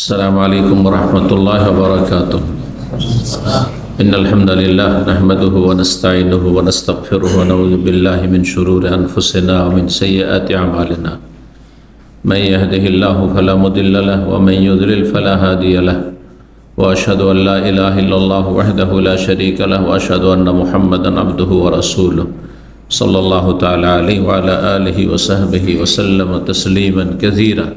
السلام عليكم ورحمة الله وبركاته. إن الحمد لله نحمده ونستعينه ونستغفره ونعوذ بالله من شرور أنفسنا ومن سيئات أعمالنا. من يهده الله فلا مضل له ومن يضلل فلا هادي له. وأشهد أن لا إله إلا الله وحده لا شريك له وأشهد أن محمدا عبده ورسوله صلى الله تعالى عليه وعلى آله وصحبه وسلم تسليما كثيرا.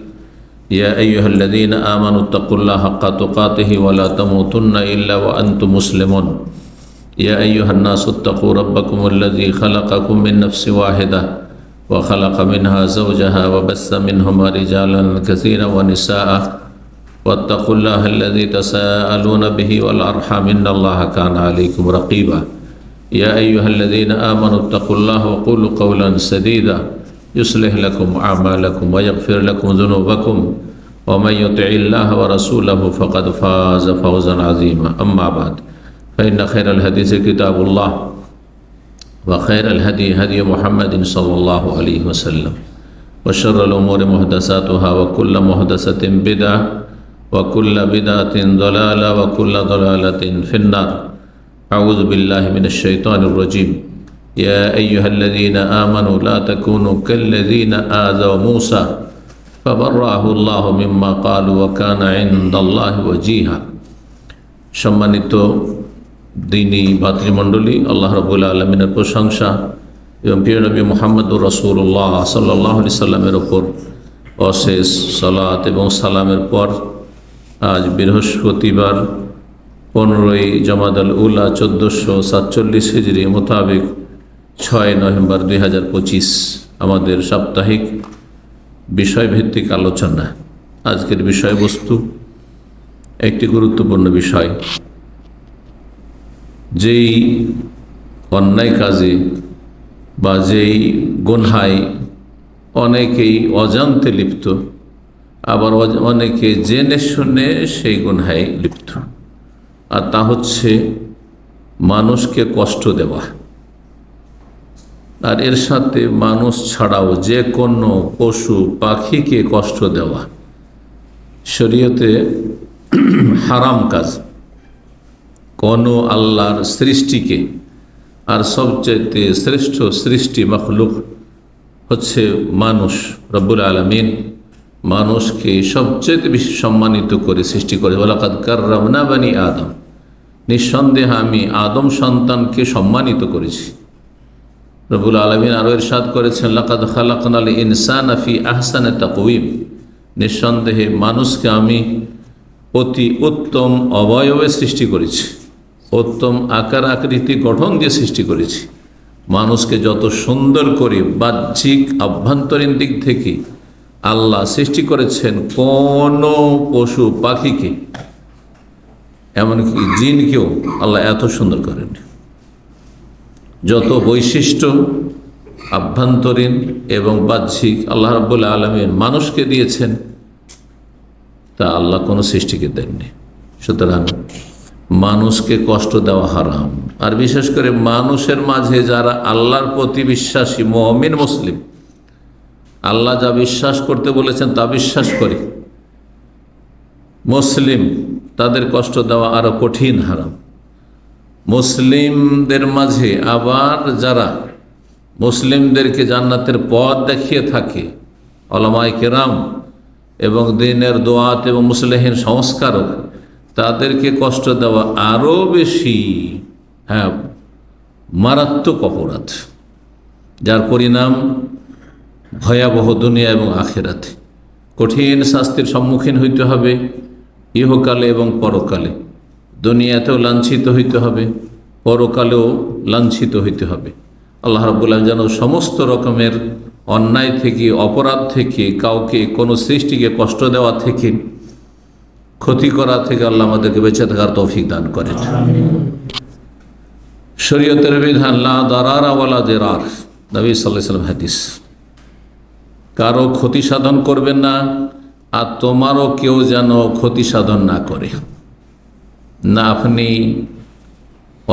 يا أيها الذين آمنوا اتقوا الله حق تقاته ولا تموتن إلا وأنتم مسلمون. يا أيها الناس اتقوا ربكم الذي خلقكم من نفس واحدة وخلق منها زوجها وبث منهما رجالا كثيرا ونساء واتقوا الله الذي تساءلون به والأرحام إن الله كان عليكم رقيبا. يا أيها الذين آمنوا اتقوا الله وقولوا قولا سديدا يصلح لكم أعمالكم ويغفر لكم ذنوبكم ومن يطع الله ورسوله فقد فاز فوزا عظيما. أما بعد فإن خير الحديث كتاب الله وخير الهدي هدي محمد صلى الله عليه وسلم وشر الأمور محدثاتها وكل محدثة بدعة وكل بدعة ضلالة وكل ضلالة في النار. أعوذ بالله من الشيطان الرجيم. يا أيها الذين آمنوا لا تكونوا كالذين آذوا موسى فبرأه الله مما قالوا وكان عند الله وجيها. সম্মানিত দ্বীনী ভাতৃমণ্ডলী, আল্লাহ রাব্বুল আলামিনের প্রশংসা এবং প্রিয় নবী মুহাম্মদুর রাসূলুল্লাহ সাল্লাল্লাহু আলাইহি সাল্লামের ওপর অশেষ সালাত এবং সালামের পর আজ বৃহস্পতিবার 15ই জমাদাল উলা 1447 হিজরি মোতাবেক 6 নভেম্বর 2025 আমাদের সাপ্তাহিক বিষয়ভিত্তিক আলোচনা। আজকের বিষয়বস্তু একটি গুরুত্বপূর্ণ বিষয়। যেই অন্যায় কাজে বা যেই গুনহায় অনেকেই অজান্তে লিপ্ত, আবার অনেকে জেনে শুনে সেই গুনহায় লিপ্ত, আর তা হচ্ছে মানুষকে কষ্ট দেওয়া। আর এর সাথে মানুষ ছাড়াও যে কোনো পশু পাখিকে কষ্ট দেওয়া শরীয়তে হারাম কাজ। কোনো আল্লাহর সৃষ্টিকে, আর সবচেয়ে শ্রেষ্ঠ সৃষ্টি মখলুক হচ্ছে মানুষ, রব্বুল আলামিন মানুষকে সবচেয়ে বেশি সম্মানিত করে সৃষ্টি করে। ওয়ালাকাদ কাররামনা বানি আদম, নিঃসন্দেহে আমি আদম সন্তানকে সম্মানিত করেছি। রব্বুল আলামিন আরও ইরশাদ করেছেন, লাকাদ খালাকনাল ইনসানা ফি আহসানি তাকওয়িম, নিঃসন্দেহে মানুষকে আমি অতি উত্তম অবয়বে সৃষ্টি করেছি, উত্তম আকার আকৃতি গঠন দিয়ে সৃষ্টি করেছি। মানুষকে যত সুন্দর করে বাহ্যিক আভ্যন্তরীণ দিক থেকে আল্লাহ সৃষ্টি করেছেন, কোনো পশু পাখিকে এমনকি জিনকেও আল্লাহ এত সুন্দর করেন। যত বৈশিষ্ট্য আভ্যন্তরীণ এবং বাহ্যিক আল্লাহ রাব্বুল আলামিন মানুষকে দিয়েছেন, তা আল্লাহ কোনো সৃষ্টিকে দেননি। সুতরাং মানুষকে কষ্ট দেওয়া হারাম। আর বিশেষ করে মানুষের মাঝে যারা আল্লাহর প্রতি বিশ্বাসী মুমিন মুসলিম, আল্লাহ যা বিশ্বাস করতে বলেছেন তা বিশ্বাস করে মুসলিম, তাদের কষ্ট দেওয়া আরো কঠিন হারাম। মুসলিমদের মাঝে আবার যারা মুসলিমদেরকে জান্নাতের পথ দেখিয়ে থাকে, উলামায়ে কেরাম এবং দ্বীনের দোয়াত এবং মুসলিহিন সংস্কারক, তাদেরকে কষ্ট দেওয়া আরও বেশি মারাত্মক অপরাধ, যার পরিণাম ভয়াবহ দুনিয়া এবং আখিরাতে কঠিন শাস্তির সম্মুখীন হইতে হবে, ইহকালে এবং পরকালে। দুনিয়াতেও লাঞ্ছিত হইতে হবে, পরকালেও লাঞ্ছিত হইতে হবে। আল্লাহ রাব্বুল আলামিন যেন সমস্ত রকমের অন্যায় থেকে, অপরাধ থেকে, কাউকে কোনো সৃষ্টিকে কষ্ট দেওয়া থেকে, ক্ষতি করা থেকে আল্লাহ আমাদেরকে বেঁচে থাকার তৌফিক দান করেন। শরীয়তের বিধান লা দারারা ওয়ালা দিরার, নবী সাল্লাল্লাহু আলাইহি ওয়াসাল্লাম হাদিস, কারো ক্ষতি সাধন করবেন না, আর তোমারও কেউ যেন ক্ষতি সাধন না করে। না আপনি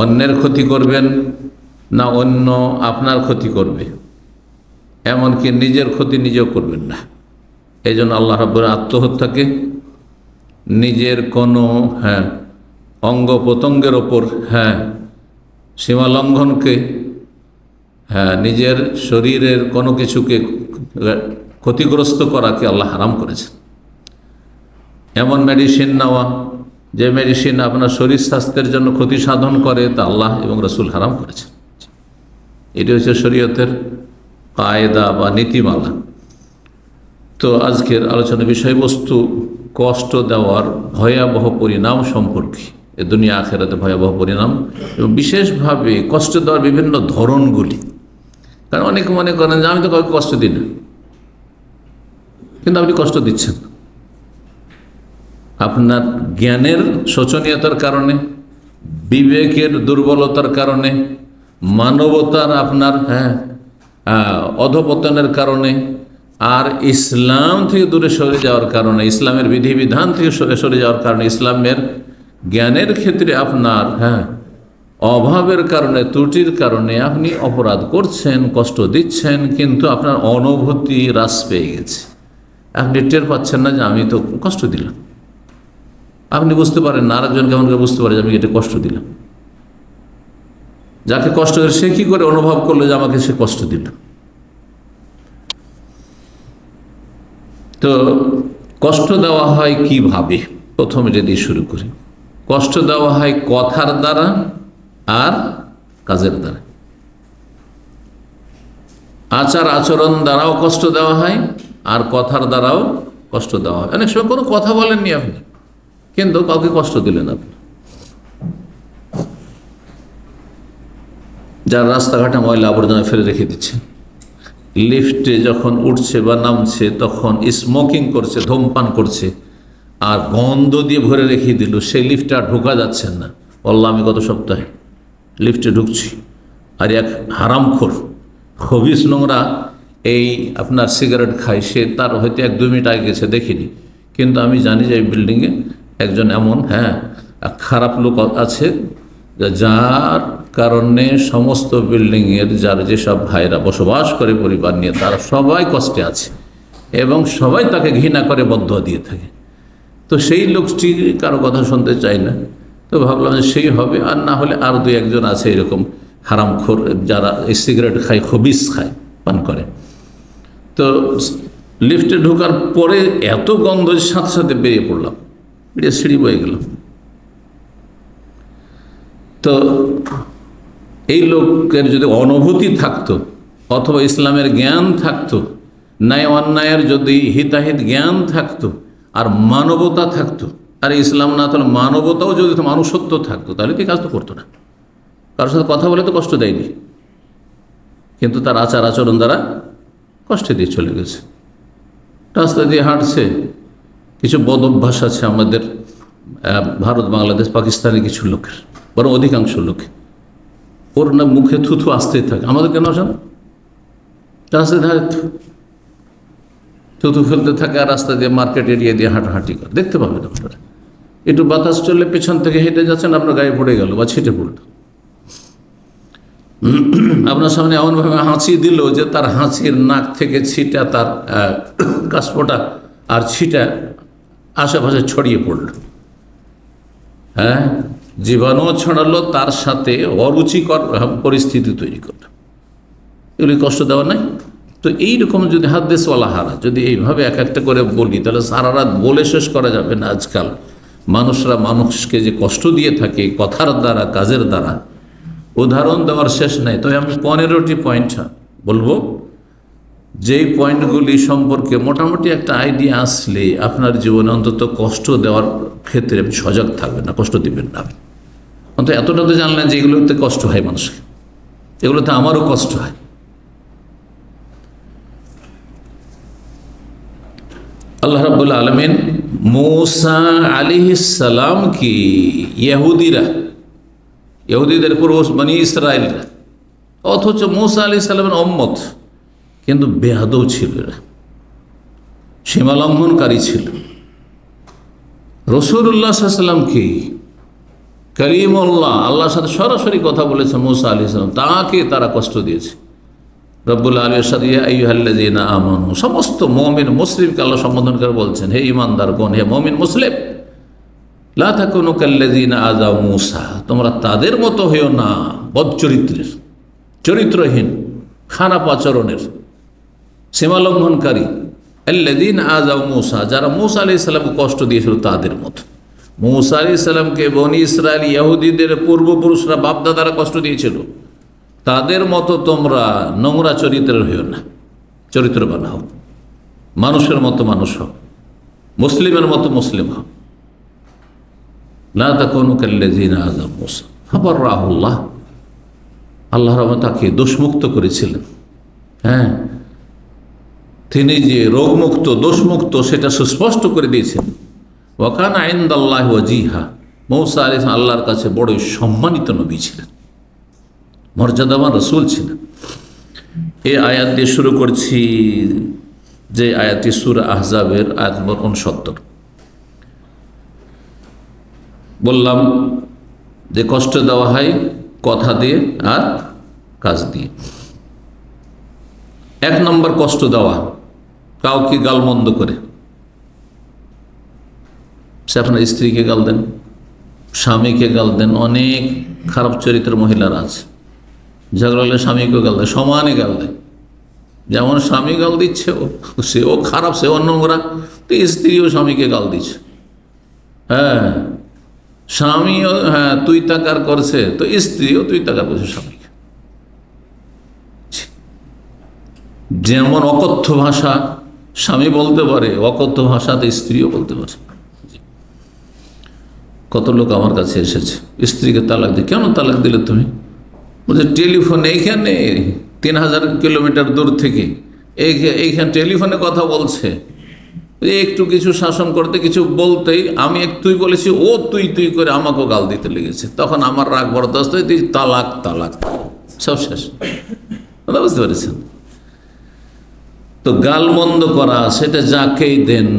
অন্যের ক্ষতি করবেন, না অন্য আপনার ক্ষতি করবে, এমনকি নিজের ক্ষতি নিজেও করবেন না। এই জন্য আল্লাহ রাব্বুল আত্মহত্যাকে নিজের কোনো অঙ্গ প্রত্যঙ্গের ওপর সীমা লঙ্ঘনকে, নিজের শরীরের কোনো কিছুকে ক্ষতিগ্রস্ত করাকে আল্লাহ হারাম করেছেন। এমন মেডিসিন নেওয়া যে মেডিসিন আপনার শরীর স্বাস্থ্যের জন্য ক্ষতি সাধন করে, তা আল্লাহ এবং রসুল হারাম করেছেন। এটি হচ্ছে শরীয়তের কায়দা বা নীতিমালা। তো আজকের আলোচনার বিষয়বস্তু কষ্ট দেওয়ার ভয়াবহ পরিণাম সম্পর্কে, এ দুনিয়া আখেরাতে ভয়াবহ পরিণাম এবং বিশেষভাবে কষ্ট দেওয়ার বিভিন্ন ধরনগুলি। কারণ অনেকে মনে করেন যে আমি তো কাউকে কষ্ট দিই না, কিন্তু আপনি কষ্ট দিচ্ছেন আপনার জ্ঞানের শোচনীয়তার কারণে, বিবেকের দুর্বলতার কারণে, মানবতার আপনার অধপতনের কারণে, আর ইসলাম থেকে দূরে সরে যাওয়ার কারণে, ইসলামের বিধিবিধান থেকে সরে যাওয়ার কারণে, ইসলামের জ্ঞানের ক্ষেত্রে আপনার অভাবের কারণে, ত্রুটির কারণে আপনি অপরাধ করছেন, কষ্ট দিচ্ছেন, কিন্তু আপনার অনুভূতি হ্রাস পেয়ে গেছে। আপনি টের পাচ্ছেন না যে আমি তো কষ্ট দিলাম। আপনি বুঝতে পারেন না, আরেকজন কেমন করে বুঝতে পারে যে আমি এটা কষ্ট দিলাম। যাকে কষ্ট করে সে কি করে অনুভব করলো যে আমাকে সে কষ্ট দিল। তো কষ্ট দেওয়া হয় কিভাবে? প্রথমে যদি শুরু করি, কষ্ট দেওয়া হয় কথার দ্বারা আর কাজের দ্বারা। আচার আচরণ দ্বারাও কষ্ট দেওয়া হয়, আর কথার দ্বারাও কষ্ট দেওয়া হয়। অনেক সময় কোনো কথা বলেননি আপনি, কিন্তু কাউকে কষ্ট দিলেন আপনি। যার রাস্তাঘাটে ময়লা আবর্জনা ফেলে রেখে দিচ্ছে, লিফটে যখন উঠছে বা নামছে তখন স্মোকিং করছে, ধূমপান করছে, আর গন্ধ দিয়ে ভরে রেখে দিল, সেই লিফটে আর ঢোকা যাচ্ছেন না। বললাম আমি গত সপ্তাহে লিফটে ঢুকছি, আর এক হারামখোর খবিস নোংরা এই আপনার সিগারেট খায়, সে তার হয়তো 1-2 মিনিট আগে গেছে দেখিনি, কিন্তু আমি জানি যে এই বিল্ডিংয়ে একজন এমন খারাপ লোক আছে যার কারণে সমস্ত বিল্ডিংয়ের যার যেসব ভাইরা বসবাস করে পরিবার নিয়ে, তারা সবাই কষ্টে আছে এবং সবাই তাকে ঘৃণা করে, বদদুয়া দিয়ে থাকে। তো সেই লোকটি কারো কথা শুনতে চায় না, তো ভাবলাম যে সেই হবে, আর না হলে আর 2-1 আছে এরকম হারামখোর যারা এই সিগারেট খায়, খবিস খায়, পান করে। তো লিফটে ঢোকার পরে এত গন্ধ, সাথে সাথে বেরিয়ে পড়লাম, বেরিয়ে সিঁড়ি বয়ে গেলাম। তো এই লোকের যদি অনুভূতি থাকতো, অথবা ইসলামের জ্ঞান থাকতো, ন্যায় অন্যায়ের যদি হিতাহিত জ্ঞান থাকতো, আর মানবতা থাকতো, আর ইসলাম না তাহলে মানবতাও যদি মানুষত্ব থাকতো, তাহলে কি কাজ তো করতো না। কারোর সাথে কথা বলে তো কষ্ট দেয়নি, কিন্তু তার আচার আচরণ দ্বারা কষ্ট দিয়ে চলে গেছে। রাস্তা দিয়ে হাঁটছে, কিছু বদ অভ্যাস আছে আমাদের ভারত, বাংলাদেশ, পাকিস্তানের কিছু লোকের, বরং অধিকাংশ লোকে, ওর না মুখে থুথু আসতেই থাকে। আমাদের কেন আসেন? রাস্তায় ধারে থুথু ফেলতে থাকে, আর রাস্তা দিয়ে মার্কেট এরিয়া দিয়ে হাঁটাহাঁটি করে, দেখতে পাবেন আপনারা। একটু বাতাস চললে পেছন থেকে হেঁটে যাচ্ছেন, আপনার গায়ে পড়ে গেল বা ছিটে পড়ল। আপনার সামনে এমনভাবে হাঁচি দিল যে তার হাঁচির নাক থেকে ছিটা, তার কাশপোটা আর ছিটা আশেপাশে ছড়িয়ে পড়ল। জীবাণু ছড়ালো, তার সাথে অরুচিকর পরিস্থিতি তৈরি করলো। এগুলি কষ্ট দেওয়া নাই? তো এইরকম যদি হাদিস ওয়ালা হারা যদি এইভাবে এক একটা করে বলি, তাহলে সারা রাত বলে শেষ করা যাবে না। আজকাল মানুষরা মানুষকে যে কষ্ট দিয়ে থাকে কথার দ্বারা, কাজের দ্বারা, উদাহরণ দেওয়ার শেষ নাই। তো আমি 15টি পয়েন্ট বলবো, যেই পয়েন্টগুলি সম্পর্কে মোটামুটি একটা আইডিয়া আসলে আপনার জীবনে অন্তত কষ্ট দেওয়ার ক্ষেত্রে আপনি সজাগ থাকবেন না, কষ্ট দিবেন না। অন্তত এতটা তো জানলেন যে এগুলোতে কষ্ট হয় মানুষকে, এগুলোতে আমারও কষ্ট হয়। আল্লাহ রাব্বুল আলামিন মূসা আলাইহিস সালাম কি ইহুদিদের পূর্বজ বনি ইসরায়েলরা, অথচ মূসা আলাইহিস সালামের উম্মত, কিন্তু বেয়াদব ছিল এরা, সীমালঙ্ঘনকারী ছিল। রাসূলুল্লাহ সাল্লাল্লাহু আলাইহি ওয়াসাল্লাম কি কালিমুল্লাহ, আল্লাহর সাথে সরাসরি কথা বলেছে মূসা আলাইহিস সালাম, তাকে তারা কষ্ট দিয়েছে। রব্বুল আলামিন সাথে ইয়া আইয়ুহাল্লাযীনা আমানু, সমস্ত মুমিন মুসলিমকে আল্লাহ সম্বোধন করে বলছেন, হে ঈমানদারগণ, হে মুমিন মুসলিম, লা তাকুনু কাল্লাযীনা আযাউ মূসা, তোমরা তাদের মতো হইও না বদচরিত্রের, চরিত্রহীন, খারাপ আচরণের, সীমালঙ্ঘনকারী। আল্লাযীনা আযাউ মূসা, যারা মূসা আলাইহিস সালামকে কষ্ট দিয়েছিল তাদের মতো। মূসা আলাইহিস সালামকে বনি ইসরাইল ইহুদিদের পূর্বপুরুষরা বাপদাদারা কষ্ট দিয়েছিল, তাদের মতো তোমরা নোংরা চরিত্রের হইও না, চরিত্রবান হও, মানুষের মতো মানুষ হও, মুসলিমের মতো মুসলিম হও। লা তাকুনু কাল্লাযীনা আযাউ মূসা ফাবাররাহুল্লাহ, আল্লাহ তাকে দোষমুক্ত করেছিলেন। হ্যাঁ, তিনি যে রোগমুক্ত দোষমুক্ত সেটা সুস্পষ্ট করে দিয়েছেন। ওয়া কানা ইনদাল্লাহি ওয়াজিহা, মূসা আলাইহিস সালাম আল্লাহর কাছে বড়ই সম্মানিত নবী ছিলেন, মর্যাদাবান রাসূল ছিলেন। এই আয়াত দিয়ে শুরু করছি, যে আয়াতটি সূরা আহজাবের আয়াত নম্বর 69। বললাম যে কষ্ট দেওয়া হয় কথা দিয়ে আর কাজ দিয়ে। এক নম্বর কষ্ট দেওয়া, কাউকে গালমন্দ করে। সে আপনার স্ত্রীকে গাল দেন, স্বামীকে গাল দেন। অনেক খারাপ চরিত্রের মহিলারা আছে, ঝগড়া হলে স্বামীকেও গাল দেয়, সমানে গাল দেয়। যেমন স্বামী গাল দিচ্ছে, সেও খারাপ, সেও নোংরা, তো স্ত্রীও স্বামীকে গাল দিচ্ছে। হ্যাঁ, স্বামীও হ্যাঁ তুই তাকার করছে, তো স্ত্রীও তুই তাকার করছে স্বামীকে। যেমন অকথ্য ভাষা স্বামী বলতে পারে, অকথ্য ভাষাতে স্ত্রীও বলতে পারে। কত লোক আমার কাছে এসেছে, স্ত্রীকে তালাক দিয়ে, কেন তালাক দিলে তুমি? বলছে টেলিফোন এইখানে 3000 কিলোমিটার দূর থেকে এইখানে টেলিফোনে কথা বলছে, একটু কিছু শাসন করতে কিছু বলতেই আমি এক তুই বলেছি, ও তুই তুই করে আমাকেও গাল দিতে লেগেছে। তখন আমার রাগ বরদাস্ত হয়ে তালাক তালাক, সব শেষ। বুঝতে পেরেছেন? তো গাল মন্দ করা সেটা যাকেই দেন,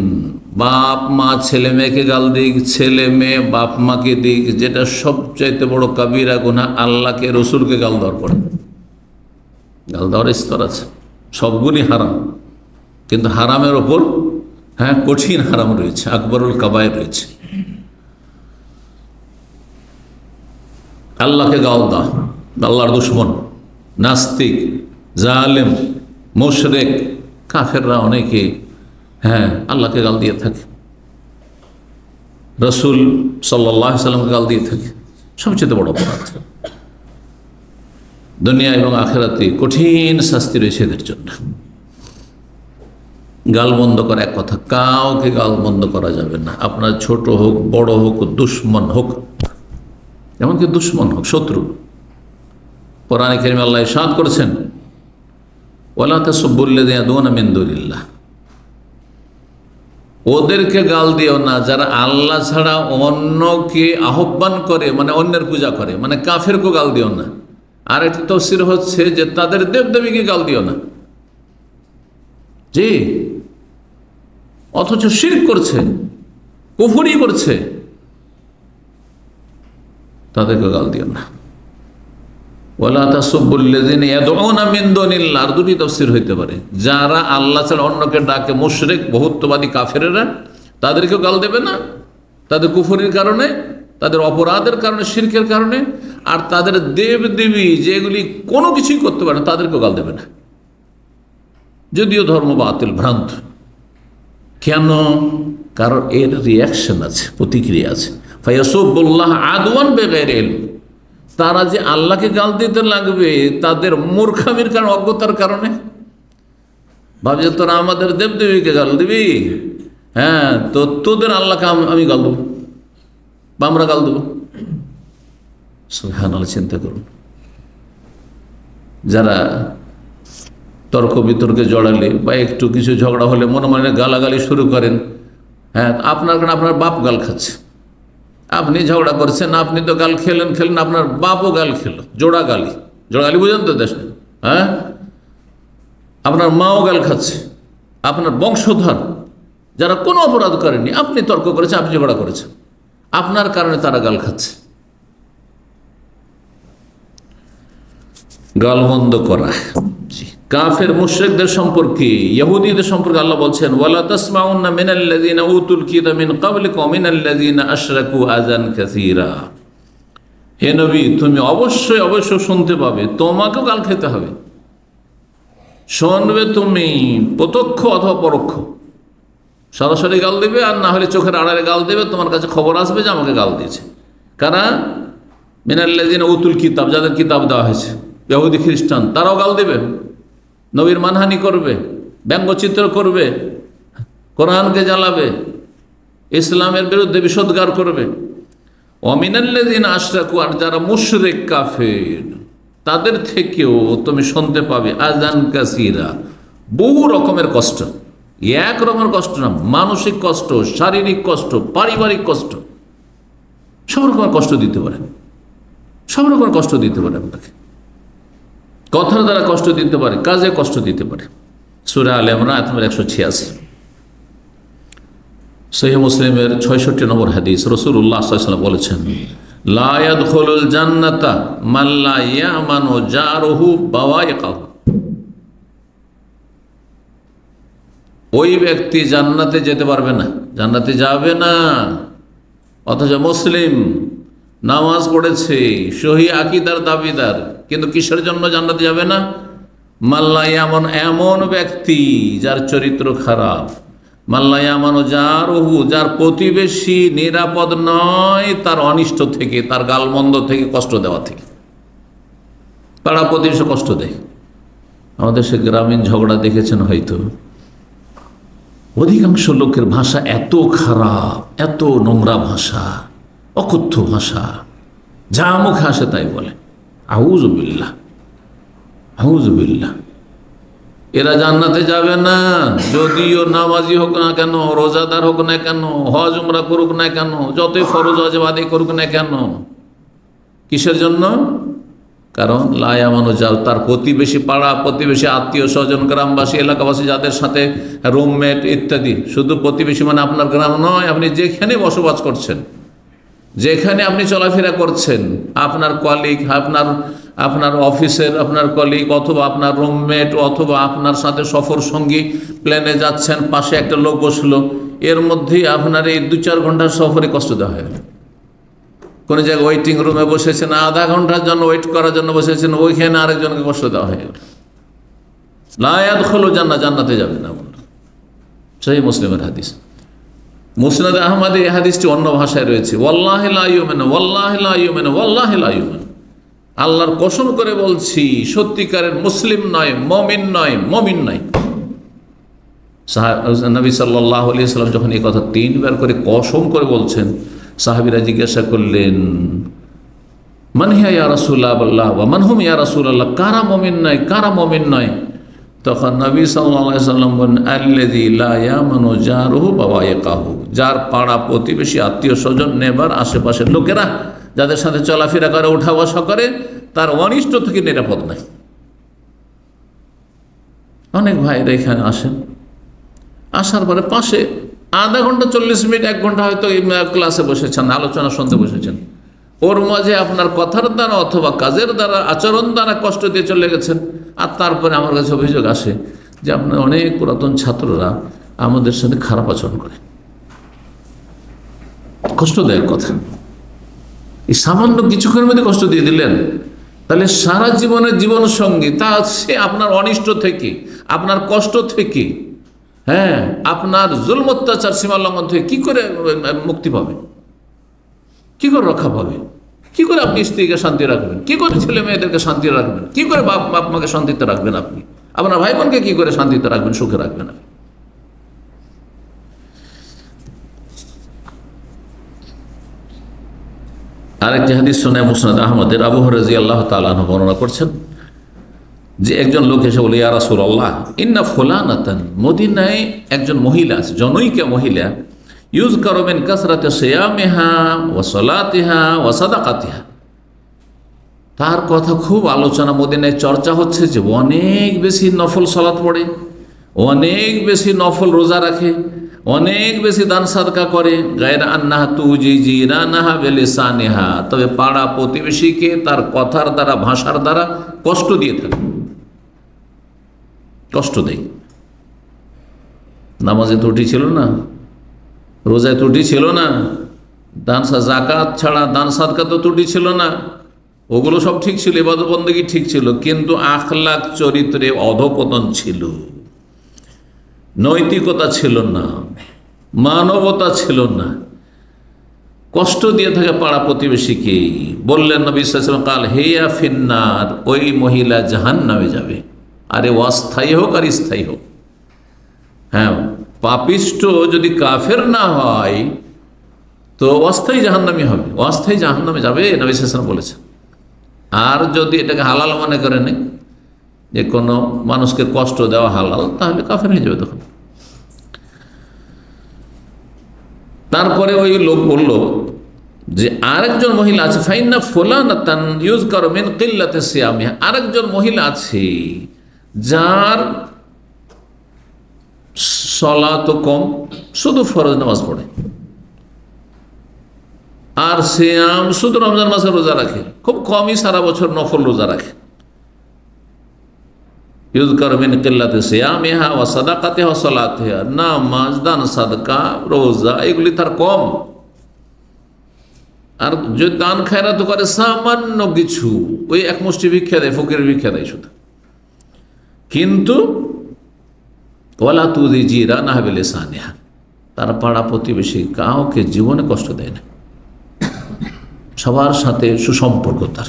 বাপ মা ছেলে মেয়েকে গাল দিক, ছেলে মেয়ে বাপ মাকে দিক, যেটা সবচাইতে বড় কাবিরা গুনাহ আল্লাহকে রসুলকে গাল দেওয়ার পরে। গাল দেওয়ার স্তর আছে, সবগুলি হারাম, কিন্তু হারামের ওপর হ্যাঁ কঠিন হারাম রয়েছে, আকবরুল কাবায়ের রয়েছে। আল্লাহকে গাল দাও, আল্লাহর দুশ্মন, নাস্তিক, জালেম, মুশরিক, কাফেররা অনেকে হ্যাঁ আল্লাহকে গাল দিয়ে থাকে, রসুল সাল্লাল্লাহু আলাইহি সাল্লামকে গাল দিয়ে থাকে। সবচেয়ে বড় অপরাধ, দুনিয়া এবং আখিরাতে কঠিন শাস্তি রয়েছে এদের জন্য। গাল বন্ধ করা এক কথা, কাউকে গাল বন্ধ করা যাবে না, আপনার ছোট হোক বড় হোক, দুশ্মন হোক, এমনকি দুশ্মন হোক, শত্রু। কোরআনে কারিমে আল্লাহ ইরশাদ করেছেন, ওয়ালা তাসুব্বুল্লাযীনা ইয়াদউনা মিন দুনিল্লাহ, ওদেরকে গাল দিও না যারা আল্লাহ ছাড়া অন্যকে আহ্বান করে, মানে অন্যের পূজা করে, মানে কাফেরকে গাল দিও না। আর একটি তাফসীর হচ্ছে যে তাদের দেবদেবীকে গাল দিও না, জি, অথচ শিরক করছে, কুফরি করছে, তাদেরকে গাল দিও না। ওয়ালা তাসুব্বুল্লাযীনা ইয়াদউনা মিন দুনিল্লাহ, আর দুটি তাফসীর হইতে পারে, যারা আল্লাহ ছাড়া অন্যকে ডাকে, মুশরিক বহুত্ববাদী কাফেরেরা, তাদেরকে গাল দেবে না, তাদের কুফরির কারণে, তাদের অপরাধের কারণে, শিরকের কারণে। আর তাদের দেব দেবী যেগুলি কোনো কিছুই করতে পারে না, তাদেরকে গাল দেবে না, যদিও ধর্ম বাতিল ভ্রান্ত। কেন? কারণ এর রিয়াকশন আছে, প্রতিক্রিয়া আছে। ফায়াসুবুল্লাহ আদওয়ান বিগাইরি ইলম, তারা যে আল্লাহকে গাল দিতে লাগবে তাদের মূর্খামির কারণে, অজ্ঞতার কারণে। ভাবছে তোরা আমাদের দেবদেবীকে গাল দিবি, হ্যাঁ তো তোদের আল্লাহকে আমি গাল দেবো বা আমরা গাল দেবো। সুবহানাল্লাহ, চিন্তা করুন। যারা তর্ক বিতর্কে জড়ালে বা একটু কিছু ঝগড়া হলে মনে মনে গালাগালি শুরু করেন, হ্যাঁ আপনার কারণে আপনার বাপ গাল খাচ্ছে, আপনি ঝগড়া করছেন, আপনি তো গাল খেলেন, আপনার বাপও গাল খেলো, জোড়া গালি, জোড়া গালি বুঝেন তো দেশে, হ্যাঁ আপনার মাও গাল খাচ্ছে, আপনার বংশধর যারা কোনো অপরাধ করেনি, আপনি তর্ক করেছেন, আপনি ঝগড়া করেছেন, আপনার কারণে তারা গাল খাচ্ছে। গালমন্দ করা। কাফের মুশরিকদের সম্পর্কে, ইহুদীদের সম্পর্কে আল্লাহ বলছেন, ওয়ালা তাসমাউন্না মিনাল্লাযীনা উতুল কিতাবা মিন ক্বাবলিকুম ওয়া মিনাল্লাযীনা আশরাকু আযান কাসীরা। হে নবী, তুমি অবশ্যই অবশ্যই শুনতে পাবে, তোমাকেও গাল খেতে হবে। শুনবে তুমি প্রত্যক্ষ অথবা পরোক্ষ, সরাসরি গাল দেবে, আর না হলে চোখের আড়ালে গাল দেবে। তোমার কাছে খবর আসবে যে আমাকে গাল দিয়েছে। কারা? মিনাল্লাযীনা উতুল কিতাব, যাদের কিতাব দেওয়া হয়েছে, ইহুদি খ্রিস্টান, তারাও গাল দেবে, নবীর মানহানি করবে, ব্যঙ্গচিত্র করবে, কোরআনকে জ্বালাবে, ইসলামের বিরুদ্ধে বিষোদ্গার করবে। ওয়ামিনাল্লাযীনা আশরাকু, আর যারা মুশরিক কাফের, তাদের থেকেও তুমি শুনতে পাবে আযান কাসীরা, বহু রকমের কষ্ট। এক রকমের কষ্ট না, মানসিক কষ্ট, শারীরিক কষ্ট, পারিবারিক কষ্ট, সব রকমের কষ্ট দিতে পারে, সব রকমের কষ্ট দিতে পারে। আপনাকে কথার দ্বারা কষ্ট দিতে পারে, কাজে কষ্ট দিতে পারে। সূরা আলে ইমরান আয়াত নম্বর 186, সহিহ মুসলিমের 66 নম্বর হাদিস। রাসূলুল্লাহ সাল্লাল্লাহু আলাইহি ওয়াসাল্লাম বলেছেন, লা ইয়াদখুলুল জান্নাতা মান লা ইয়ামানু জারুহু বাওয়াইকাহু। ওই ব্যক্তি জান্নাতে যেতে পারবে না, জান্নাতে যাবে না, অথচ মুসলিম, নামাজ পড়েছে, সহি আকীদার দাবিদার, কিন্তু কিসের জন্য জান্নাতে যাবে না? মাল্লা ইয়ামান, এমন ব্যক্তি যার চরিত্র খারাপ, মাল্লা ইয়ামান জারুহু, যার প্রতিবেশী নিরাপদ নয় তার অনিষ্ট থেকে, তার গালমন্দ থেকে, কষ্ট দেওয়া থেকে। পাড়া প্রতিবেশী কষ্ট দেয়। আমাদের সে গ্রামীণ ঝগড়া দেখেছেন হয়তো, অধিকাংশ লোকের ভাষা এত খারাপ, এত নোংরা ভাষা, অকথ্য ভাষা, যা মুখে আসে তাই বলে। আউযু বিল্লাহ, আউযু বিল্লাহ। এরা জান্নাতে যাবে না, যদিও নামাজি হোক না কেন, রোজাদার হোক না কেন, হজ উমরা করুক না কেন, যতই ফরজ ওয়াজিব আদায় করুক না কেন। কিসের জন্য? কারণ লা ইয়ামানু জার, তার প্রতিবেশী, পাড়া প্রতিবেশী, আত্মীয় স্বজন, গ্রামবাসী, এলাকাবাসী, যাদের সাথে রুমমেট ইত্যাদি। শুধু প্রতিবেশী মানে আপনার গ্রাম নয়, আপনি যেখানে বসবাস করছেন, যেখানে আপনি চলাফেরা করছেন, আপনার কলিগ, আপনার অফিসের আপনার কলিগ, অথবা আপনার রুমমেট, অথবা আপনার সাথে সফর সঙ্গী, প্লেনে যাচ্ছেন, পাশে একটা লোক বসলো, এর মধ্যেই আপনার এই 2-4 ঘন্টার সফরে কষ্ট দেওয়া হয়। কোনো জায়গায় ওয়েটিং রুমে বসেছেন, আধা ঘন্টার জন্য ওয়েট করার জন্য বসেছেন, ওইখানে আরেকজনকে কষ্ট দেওয়া হয়ে গেল। লা ইয়াদখুলুল জান্নাহ, জান্নাতে যাবে না। সহিহ মুসলিমের হাদিস। মুসনাদ আহমদে এই হাদিসটি অন্য ভাষায় রয়েছে, ওয়াল্লাহি লা ইউমিনু, ওয়াল্লাহি লা ইউমিনু, ওয়াল্লাহি লা ইউমিনু। আল্লাহর কসম করে বলছি, সত্যিকারের মুসলিম নয়, মুমিন নয়, মুমিন নয়। নবী সাল্লাল্লাহু আলাইহি ওয়াসাল্লাম যখন এই কথা 3 বার করে কসম করে বলছেন, সাহাবীরা জিজ্ঞাসা করলেন, মান হিয়া ইয়া রাসূলুল্লাহ ওয়া মান হুম ইয়া রাসূলুল্লাহ, কারা মুমিন নয়, কারা মুমিন নয়? তখন নবী সাল্লাল্লাহু আলাইহি ওয়াসাল্লাম বলেন, আল্লাযী লা ইয়ামানু জারুহু বাওয়াইকাহু, যার পাড়া প্রতিবেশী, আত্মীয় স্বজন, নেবার, আশেপাশের লোকেরা, যাদের সাথে চলাফেরা করে, ওঠা বসা করে, তার অনিষ্ট থেকে নিরাপদ নাই। অনেক ভাইরা এখানে আসেন, আসার পরে পাশে আধা ঘন্টা, 40 মিনিট, 1 ঘন্টা হয়তো ক্লাসে বসেছেন, আলোচনা শুনতে বসেছেন, ওর মাঝে আপনার কথার দ্বারা অথবা কাজের দ্বারা, আচরণ দ্বারা কষ্ট দিয়ে চলে গেছেন। আর তারপরে আমার কাছে অভিযোগ আসে যে আপনার অনেক পুরাতন ছাত্ররা আমাদের সাথে খারাপ আচরণ করে, কষ্টদায়ক কথা। এই সামান্য কিছুক্ষণের মধ্যে কষ্ট দিয়ে দিলেন, তাহলে সারা জীবনের জীবন সঙ্গী, তা সে আপনার অনিষ্ট থেকে, আপনার কষ্ট থেকে, হ্যাঁ, আপনার জুলম অত্যাচার, সীমা লঙ্ঘন থেকে কি করে মুক্তি পাবে, কি করে রক্ষা পাবে, কি করে আপনি স্ত্রীকে শান্তি রাখবেন, কি করে ছেলে মেয়েদেরকে শান্তি রাখবেন, কি করে বাপ মাকে শান্তিতে রাখবেন, আপনি আপনার ভাই বোনকে কি করে শান্তিতে রাখবেন, সুখে রাখবেন? আরেকটি হাদিস শোনায় মুসনাদ আহমদের, আবু হুরায়রা রাদিয়াল্লাহু তাআলা আনহু বর্ণনা করছেন যে একজন লোক এসে বলে, ইয়া রাসূলুল্লাহ, ইন্না ফুলানাতান, মদিনায় একজন মহিলা আছে, জনৈকা মহিলা, ইউযকারু মিন কাসরাতি সিয়ামিহা ওয়া সালাতিহা ওয়া সাদাকাতিহা, তার কথা খুব আলোচনা, মদিনায় চর্চা হচ্ছে যে অনেক বেশি নফল সালাত পড়ে, অনেক বেশি নফল রোজা রাখে, অনেক বেশি দান সাদকা করে, গায়রা আন্নাহা তুজি জিরানাহা বিলিসানিহা, তবে পাড়া প্রতিবেশীকে তার কথার দ্বারা, ভাষার দ্বারা কষ্ট দিয়ে থাকে, কষ্ট দেয়। নামাজে ত্রুটি ছিল না, রোজায় ত্রুটি ছিল না, দান জাকাত ছাড়া দান সাদকা তো ত্রুটি ছিল না, ওগুলো সব ঠিক ছিল, ইবাদত বন্দেগী ঠিক ছিল, কিন্তু আখলাক চরিত্রে অধপতন ছিল, নৈতিকতা ছিল না, মানবতা ছিল না, কষ্ট দিয়ে থাকে পাড়া প্রতিবেশীকে। বললেন নবী সাল্লাল্লাহু আলাইহি ওয়াসাল্লাম, কাল হেয়া ফিন্নার, ওই মহিলা জাহান্নামে যাবে। আরে অস্থায়ী হোক আর স্থায়ী হোক, হ্যাঁ, পাপিষ্ট যদি কাফের না হয় তো অস্থায়ী জাহান্নামী হবে, অস্থায়ী জাহান্নামে যাবে, নবী সাল্লাল্লাহু আলাইহি ওয়াসাল্লাম বলেছেন। আর যদি এটাকে হালাল মনে করে নেই, যে কোনো মানুষকে কষ্ট দেওয়া হালাল, তাহলে কাফের হয়ে যাবে তখন। তারপরে ওই লোক বলল যে আরেকজন মহিলা আছে, ফাইন্না ফুলানাতান ইউযকারু মিন কিল্লাতি সিয়ামিহা, আরেকজন মহিলা আছে যার সালাত কম, শুধু ফরজ নামাজ পড়ে, আর সিয়াম শুধু রমজান মাসে রোজা রাখে, খুব কমই সারা বছর নফল রোজা রাখে। ইউযকারু মিন কিল্লাতি সিয়ামিহা ওয়া সাদাকাতিহা ওয়া সালাতিহা, নামাজ, দান সাদকা, রোজা এগুলি তার কম, আর যদি দান খায়রাত করে সামান্য কিছু, ওই এক মুষ্টি ভিক্ষা দেয়, ফকিরের ভিক্ষা দেয় শুধু। কিন্তু ওয়ালা তুযি জিরানাহা বিলিসানিহা, তার পাড়া প্রতিবেশী কাউকে জীবনে কষ্ট দেয় না, সবার সাথে সুসম্পর্ক, তার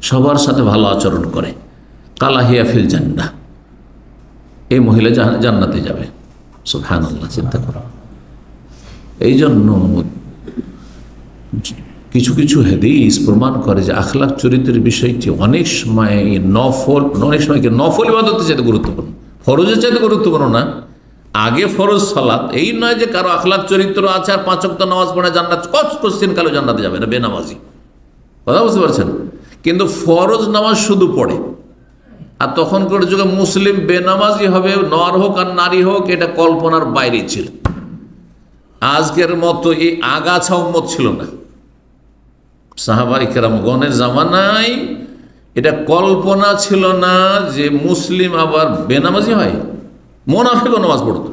সবার সাথে ভালো আচরণ করে। কালাহিয়া ফিল জান্নাহ, এই মহিলা জান্নাতে যাবে। সুবহানাল্লাহ, চিন্তা করো। এই জন্য কিছু কিছু হাদিস প্রমাণ করে যে আখলাক চরিত্রের বিষয়টি অনেক সময় নফল ইবাদতের চাইতে গুরুত্বপূর্ণ, ফরজের চাইতে গুরুত্বপূর্ণ না। আগে ফরজ সালাত, এই নয় যে কারো আখলাক চরিত্র আছে আর 5 ওয়াক্ত নামাজ পড়ে জান্নাত, কোশ্চিন কালো জান্নাতে যাবে না, বেনামাজি, কথা বুঝতে পারছেন। কিন্তু ফরজ নামাজ শুধু পড়ে, আর তখনকার যুগে মুসলিম বেনামাজি হবে, নর হোক আর নারী হোক, এটা কল্পনার বাইরে ছিল। আজকের মতো এই আগাছা উম্মত ছিল না, সাহাবায়ে কেরামগণের জামানায় এটা কল্পনা ছিল না যে মুসলিম আবার বেনামাজি হয়। মোনাফেকও নামাজ পড়তো,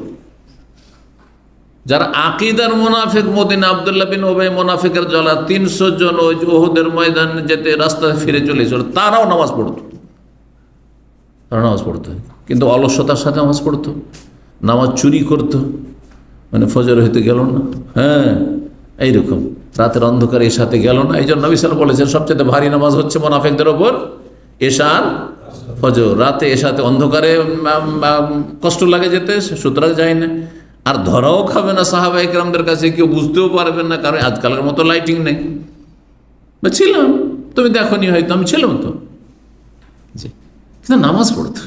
যারা আকিদার মোনাফেক, মদিনা আব্দুল্লাহ বিন উবাই মোনাফেকের জ্বালা 300 জন ওই ওহুদের ময়দানে যেতে রাস্তায় ফিরে চলেছিল, তারাও নামাজ পড়তো, তারা নামাজ পড়তো, কিন্তু অলসতার সাথে নামাজ পড়তো, নামাজ চুরি করতো, মানে ফজর হইতে গেল না, হ্যাঁ এইরকম রাতের অন্ধকারে এশাতে গেল না। এই জন্য নবী সাল্লাল্লাহু আলাইহি ওয়াসাল্লাম বলেছেন সবচেয়ে ভারী নামাজ হচ্ছে মোনাফেকদের ওপর এশার ফজর। রাতে এশাতে অন্ধকারে কষ্ট লাগে যেতে, সুতরাং যায় না, আর ধরাও খাবে না সাহাবায়ে কেরামদের কাছে, কেউ বুঝতেও পারবেন না, কারণ আজকালের মতো লাইটিং নেই। ছিলাম, তুমি দেখোনি হয়তো, আমি ছিলাম তো, কিন্তু নামাজ পড়তো।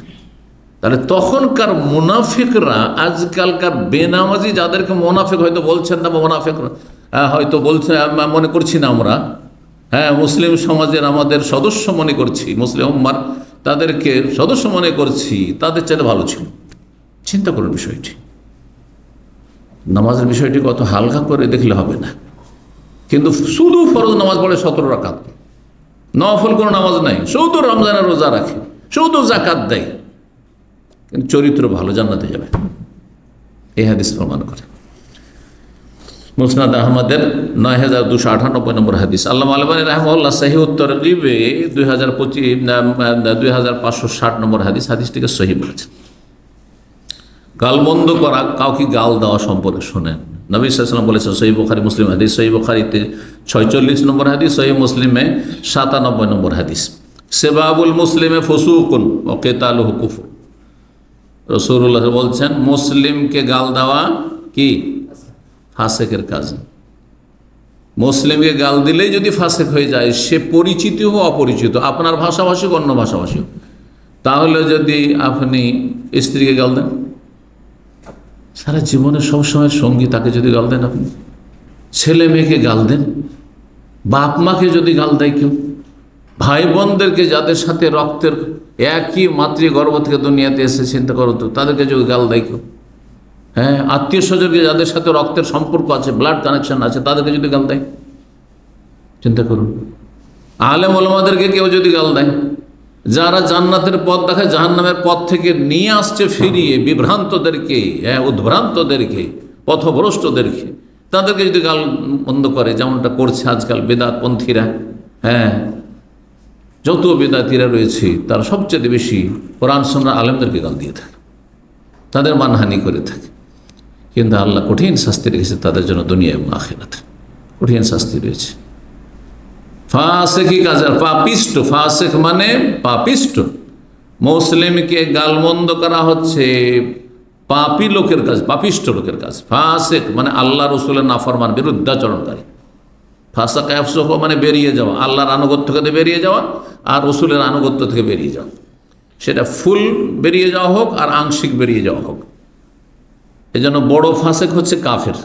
তাহলে তখনকার মুনাফিকরা, আজকালকার বেনামাজি যাদেরকে মুনাফিক হয়তো বলছেন না, মুনাফিকরা হয়তো বলছে, মনে করছি না আমরা, হ্যাঁ মুসলিম সমাজের আমাদের সদস্য মনে করছি, মুসলিম উম্মার তাদেরকে সদস্য মনে করছি, তাদের চাইতে ভালো ছিল। চিন্তা করুন বিষয়টি, নামাজের বিষয়টি কত হালকা করে দেখলে হবে না। কিন্তু শুধু ফরজ নামাজ পড়ে 17 রাকাত, নফল কোনো নামাজ নাই, শুধু রমজানের রোজা রাখে, শুধু জাকাত দেয়, কিন্তু চরিত্র ভালো, জান্নাতে যাবে, এই হাদিস প্রমাণ করে। মুসনাদ আহমদের 9298 নম্বর হাদিস। আল্লামা আলবানী রাহিমাহুল্লাহ সহিহ তারগিবে 2560 নম্বর হাদিস, হাদিসটিকে সহিহ বলেছেন। গালমন্দ করা, কাউকে গাল দেওয়া সম্পর্কে শোনেন, নবী সাল্লাল্লাহু আলাইহি ওয়াসাল্লাম বলেছেন, সহিহ বুখারী মুসলিম হাদিস, সহিহ বুখারীতে 46 নম্বর হাদিস, সহিহ মুসলিমে 97 নম্বর হাদিস। সেবাবুল মুসলিমে ফুসুকুন ওয়া কিতালুহু কুফর, রাসূলুল্লাহ বলছেন মুসলিমকে গাল দেওয়া কি ফাসেকের কাজ। মুসলিমকে গাল দিলেই যদি ফাসেক হয়ে যায়, সে পরিচিত হোক অপরিচিত, আপনার ভাষাভাষী অন্য ভাষাভাষী, তাহলে যদি আপনি স্ত্রীকে গাল দেন, সারা জীবনের সবসময়ের সঙ্গী তাকে যদি গাল দেন, আপনি ছেলে মেয়েকে গাল দেন, বাপ মাকে যদি গাল দেয় কেউ, ভাই বোনদেরকে যাদের সাথে রক্তের একই মাতৃগর্ভ থেকে দুনিয়াতে এসে, চিন্তা করো তো, তাদেরকে যদি গাল দেয় কেউ, হ্যাঁ, আত্মীয় স্বজনকে যাদের সাথে রক্তের সম্পর্ক আছে, ব্লাড কানেকশন আছে, তাদেরকে যদি গাল দেয়, চিন্তা করুন। আলেম ওলামাদেরকে কেউ যদি গাল দেয়, যারা জান্নাতের পথ দেখায় জাহান্নামের পথ থেকে নিয়ে আসছে ফিরিয়ে বিভ্রান্তদেরকে, হ্যাঁ, উদ্ভ্রান্তদেরকে, পথভ্রষ্টদেরকে, তাদেরকে যদি গাল বন্ধ করে, যেমনটা করছে আজকাল বেদাতপন্থীরা। হ্যাঁ, যত বেদাতীরা রয়েছে তারা সবচেয়ে বেশি কোরআন সুন্নাহর আলেমদেরকে গাল দিয়ে থাকে, তাদের মানহানি করে থাকে। কিন্তু আল্লাহ কঠিন শাস্তি রেখেছে তাদের জন্য দুনিয়া এবং আখিরাতে, কঠিন শাস্তি রয়েছে। ফাসেকি কাজ, পাপিষ্ট, ফাসেক মানে পাপিষ্ট। মুসলিমকে গালমন্দ করা হচ্ছে পাপী লোকের কাজ, পাপিষ্ট লোকের কাজ। ফাসেক মানে আল্লাহ রসুলের নাফরমান, বিরুদ্ধাচরণকারী। ফাসাক আফসক মানে বেরিয়ে যাওয়া, আল্লাহর আনুগত্য থেকে বেরিয়ে যাওয়া আর রসুলের আনুগত্য থেকে বেরিয়ে যাওয়া, সেটা ফুল বেরিয়ে যাওয়া হোক আর আংশিক বেরিয়ে যাওয়া হোক। এই জন্য বড় ফাসেক হচ্ছে কাফের,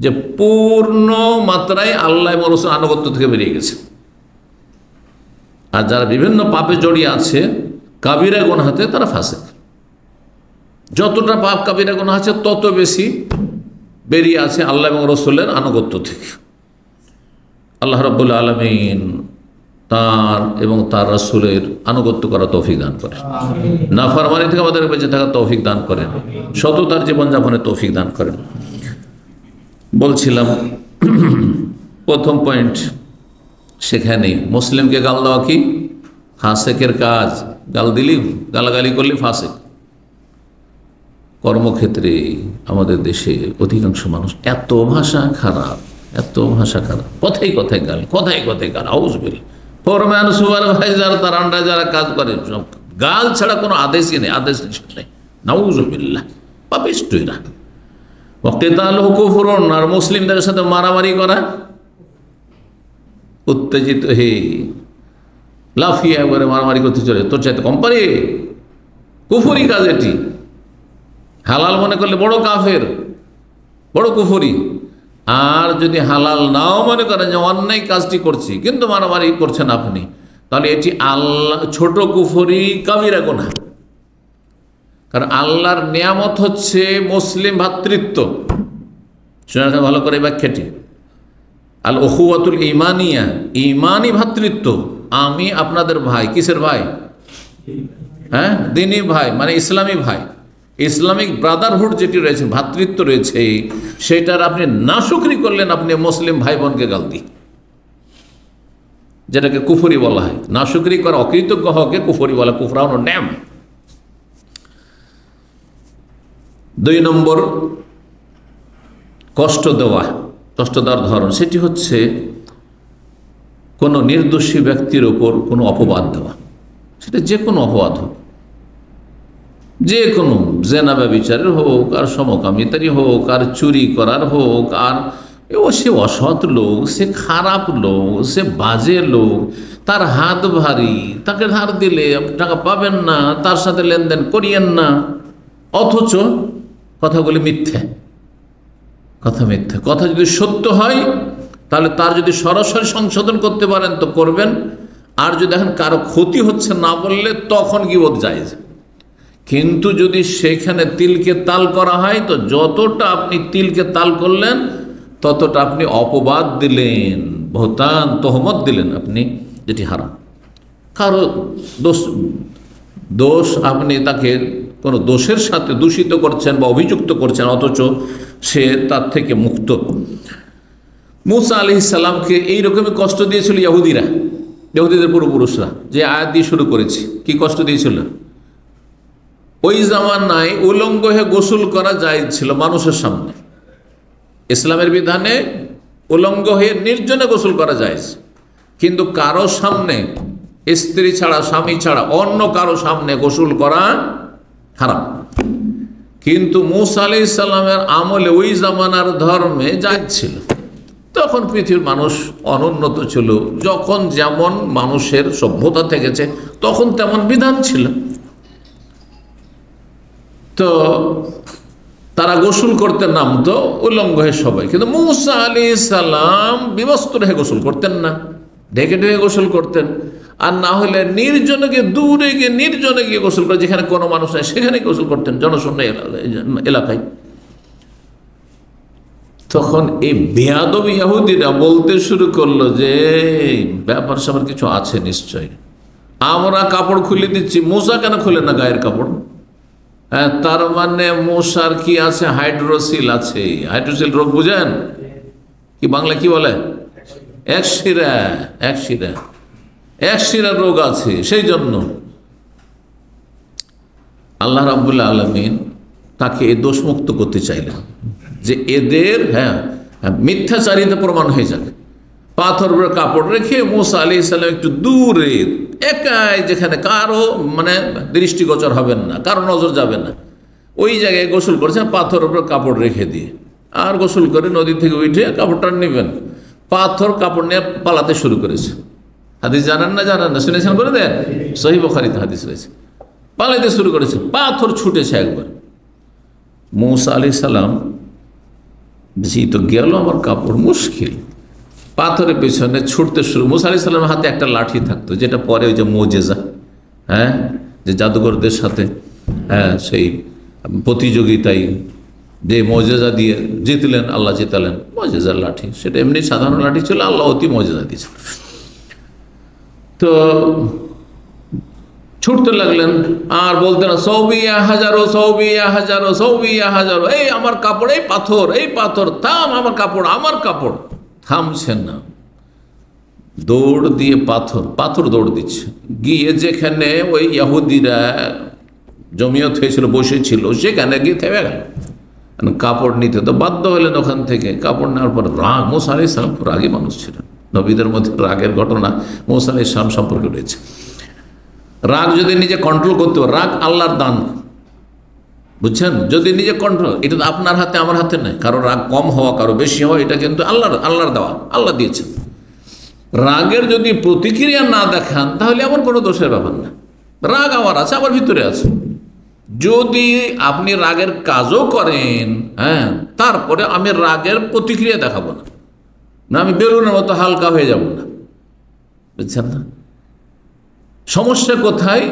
যে পূর্ণ মাত্রায় আল্লাহ এবং রসুলের আনুগত্য থেকে বেরিয়ে গেছে। আর যারা বিভিন্ন পাপে জড়িয়ে আছে, কাবিরা গুনাহতে, তারা ফাসেক। যতটা পাপ কাবিরা গুনাহ আছে তত বেশি বেরিয়ে আছে আল্লাহ এবং রসুলের আনুগত্য থেকে। আল্লাহ রাব্বুল আলামিন তার এবং তার রাসূলের আনুগত্য করা তৌফিক দান করেন, নাফরমানি থেকে আমাদের বেঁচে থাকার তৌফিক দান করেন, সততার জীবনযাপনের তৌফিক দান করেন। বলছিলাম প্রথম পয়েন্ট, সেখানে মুসলিমকে গাল দেওয়া কি ফাসেকের কাজ। গাল দিলি, গালাগালি করলে ফাসেক। কর্মক্ষেত্রে আমাদের দেশে অধিকাংশ মানুষ এত ভাষা খারাপ, এত ভাষা খারাপ, কথাই কথায় গাল, কথাই কথায় গাল। আউযুবিল্লাহ। ফোরম্যান, সুপারভাইজার, তার আন্ডারে যারা কাজ করে, সব গাল ছাড়া কোনো আদেশই নেই, আদেশ নেই। নাউযুবিল্লাহ, পাপিষ্ট এরা। ওয়াকিতালুহু কুফরুন, আর মুসলিমদের সাথে মারামারি করা, উত্তেজিত হয়ে লাফিয়ে একবারে মারামারি করতে চলে, তোর চাইতে কম পারে, কুফরি কাজ এটি। হালাল মনে করলে বড় কাফের, বড় কুফরি। আর যদি হালাল নাও মনে করেন যে অন্যায় কাজটি করছি কিন্তু মারামারি করছেন আপনি, তাহলে এটি আল্লাহ ছোট কুফরি, কাবিরা গুনাহ। কারণ আল্লাহর নিয়ামত হচ্ছে মুসলিম ভ্রাতৃত্ব। শুনে রাখেন ভালো করে ব্যাখ্যাটি। আল উখুওয়াতুল ঈমানিয়া, ঈমানি ভ্রাতৃত্ব। আমি আপনাদের ভাই, কিসের ভাই? হ্যাঁ, দ্বীনি ভাই, মানে ইসলামী ভাই। ইসলামিক ব্রাদারহুড যেটি রয়েছে, ভ্রাতৃত্ব রয়েছে, সেটার আপনি নাশুকরি করলেন, আপনি মুসলিম ভাই বোনকে গাল দিয়ে, যেটাকে কুফরি বলা হয়। নাশুকরি করা, অকৃতজ্ঞ হওয়াকে কুফরি বলা, কুফরাউন নেম। 2 নম্বর কষ্ট দেওয়া, কষ্ট দেওয়ার ধরন, সেটি হচ্ছে কোনো নির্দোষী ব্যক্তির ওপর কোনো অপবাদ দেওয়া। সেটা যে কোনো অপবাদ হোক, যে কোনো জেনা ব্যভিচারের হোক, আর সমকামিতারই হোক, আর চুরি করার হোক, আর সে অসৎ লোক, সে খারাপ লোক, সে বাজে লোক, তার হাত ভারী, তাকে ধার দিলে টাকা পাবেন না, তার সাথে লেনদেন করিয়েন না, অথচ কথাগুলি মিথ্যে, কথা মিথ্যে। কথা যদি সত্য হয় তাহলে তার যদি সরাসরি সংশোধন করতে পারেন তো করবেন, আর যদি এখন কারো ক্ষতি হচ্ছে না বললে তখন গীবত জায়েজ। কিন্তু যদি সেখানে তিলকে তাল করা হয় তো যতটা আপনি তিলকে তাল করলেন ততটা আপনি অপবাদ দিলেন, বহতান, তহমত দিলেন আপনি, যেটি হারাম। কারো দোষ আপনি তাকে কোনো দোষের সাথে দূষিত করছেন বা অভিযুক্ত করছেন, অথচ সে তার থেকে মুক্ত। মুসা আলাইহিস সালামকে এইরকমই কষ্ট দিয়েছিল ইহুদিরা, ইহুদিদের পূর্বপুরুষরা, যে আয়াত দিয়ে শুরু করেছি। কি কষ্ট দিয়েছিল? ওই জামানায় উলঙ্গ হয়ে গোসল করা জায়েজ ছিল মানুষের সামনে। ইসলামের বিধানে উলঙ্গ হয়ে নির্জনে গোসল করা জায়েজ, কিন্তু কারো সামনে, স্ত্রী ছাড়া, স্বামী ছাড়া অন্য কারো সামনে গোসল করা হারাম। কিন্তু মুসা আলাইহিস সালামের আমলে ওই জামানার ধর্মে জায়েজ ছিল। তখন পৃথিবীর মানুষ অনুন্নত ছিল, যখন যেমন মানুষের সভ্যতা থেকেছে তখন তেমন বিধান ছিল। তো তারা গোসল করতে নামতো উলঙ্গ হয়ে সবাই, কিন্তু মুসা আলাইহিস সালাম বিবস্ত্র হয়ে গোসল করতেন না, ঢেকে ঢেকে গোসল করতেন। আর না হলে নির্জনে গিয়ে, দূরে গিয়ে নির্জনে গিয়ে গোসল করে, যেখানে কোনো মানুষ নেই সেখানে গোসল করতেন, জনশূন্য এলাকায়। তখন এই বেয়াদব ইহুদিরা বলতে শুরু করলো যে ব্যাপার স্যাপার কিছু আছে নিশ্চয়, আমরা কাপড় খুলে দিচ্ছি, মূসা কেন খুলে না গায়ের কাপড়? হ্যাঁ, তার মানে মূসার কি আছে? হাইড্রোসিল আছে। হাইড্রোসিল রোগ বুঝেন? কি বাংলা কি বলে? একশিরা রোগ আছে। সেই জন্য আল্লাহ রাব্বুল আলামিন তাকে এই দোষমুক্ত করতে চাইলেন যে এদের মিথ্যাচারিতা প্রমাণ হয়ে যাবে। পাথর উপরে কাপড় রেখে মূসা আলাইহিস সালাম একটু দূরে একাই, যেখানে কারো মানে দৃষ্টিগোচর হবেন না, কারো নজর যাবে না, ওই জায়গায় গোসল করেছেন পাথর উপরে কাপড় রেখে দিয়ে। আর গোসল করে নদী থেকে উঠে কাপড়টা নেবেন, পাথর কাপড় নিয়ে পালাতে শুরু করেছে। হাদিস জানেন না শুনেছেন? করে দেন, সহিহ বুখারীতে হাদিস রয়েছে। পালাইতে শুরু করেছে, পাথর ছুটেছে একবার। মূসা আলাইহিস সালাম বেশি তো গেল আমার কাপড়, মুশকিল। পাথরের পেছনে ছুটতে শুরু। মূসা আলাইহিস সালামের হাতে একটা লাঠি থাকতো, যেটা পরে ওই যে মুজিজা, যে জাদুঘরদের সাথে সেই প্রতিযোগিতায় যে মুজিজা দিয়ে জিতলেন, আল্লাহ জিতালেন, মুজিজার লাঠি। সেটা এমনি সাধারণ লাঠি ছিল, আল্লাহ অতি মুজিজা দিয়েছে। তো ছুটতে লাগলেন আর বলতেন সৌবিয়া হাজারো, এই আমার কাপড়, এই পাথর, থাম, আমার কাপড়। থামছেন না, দৌড় দিয়ে পাথর দৌড় দিচ্ছে। গিয়ে যেখানে ওই ইহুদিরা জমিয়ত হয়েছিল, বসেছিল, সেখানে গিয়ে থেমে গেল। কাপড় নিতে তো বাধ্য হলেন ওখান থেকে। কাপড় নেওয়ার পর রাগ, মূসা আলাইহিস সালাম রাগী মানুষ ছিলেন। নবীদের মধ্যে রাগের ঘটনা মূসা আলাইহিস সালাম সম্পর্কে রয়েছে। রাগ যদি নিজে কন্ট্রোল করতে পারে, রাগ আল্লাহর দান, বুঝছেন? যদি নিজে কন্ট্রোল, এটা তো আপনার হাতে আমার হাতে নেই। কারো রাগ কম হওয়া, কারো বেশি হওয়া, এটা কিন্তু আল্লাহর দেওয়া, আল্লাহ দিয়েছেন। রাগের যদি প্রতিক্রিয়া না দেখান তাহলে এমন কোনো দোষের ব্যাপার না। রাগ আমার আছে, আমার ভিতরে আছে। যদি আপনি রাগের কাজও করেন, তারপরে আমি রাগের প্রতিক্রিয়া দেখাবো না, আমি বেলুনের মতো হালকা হয়ে যাব না, বুঝছেন না? সমস্যা কোথায়?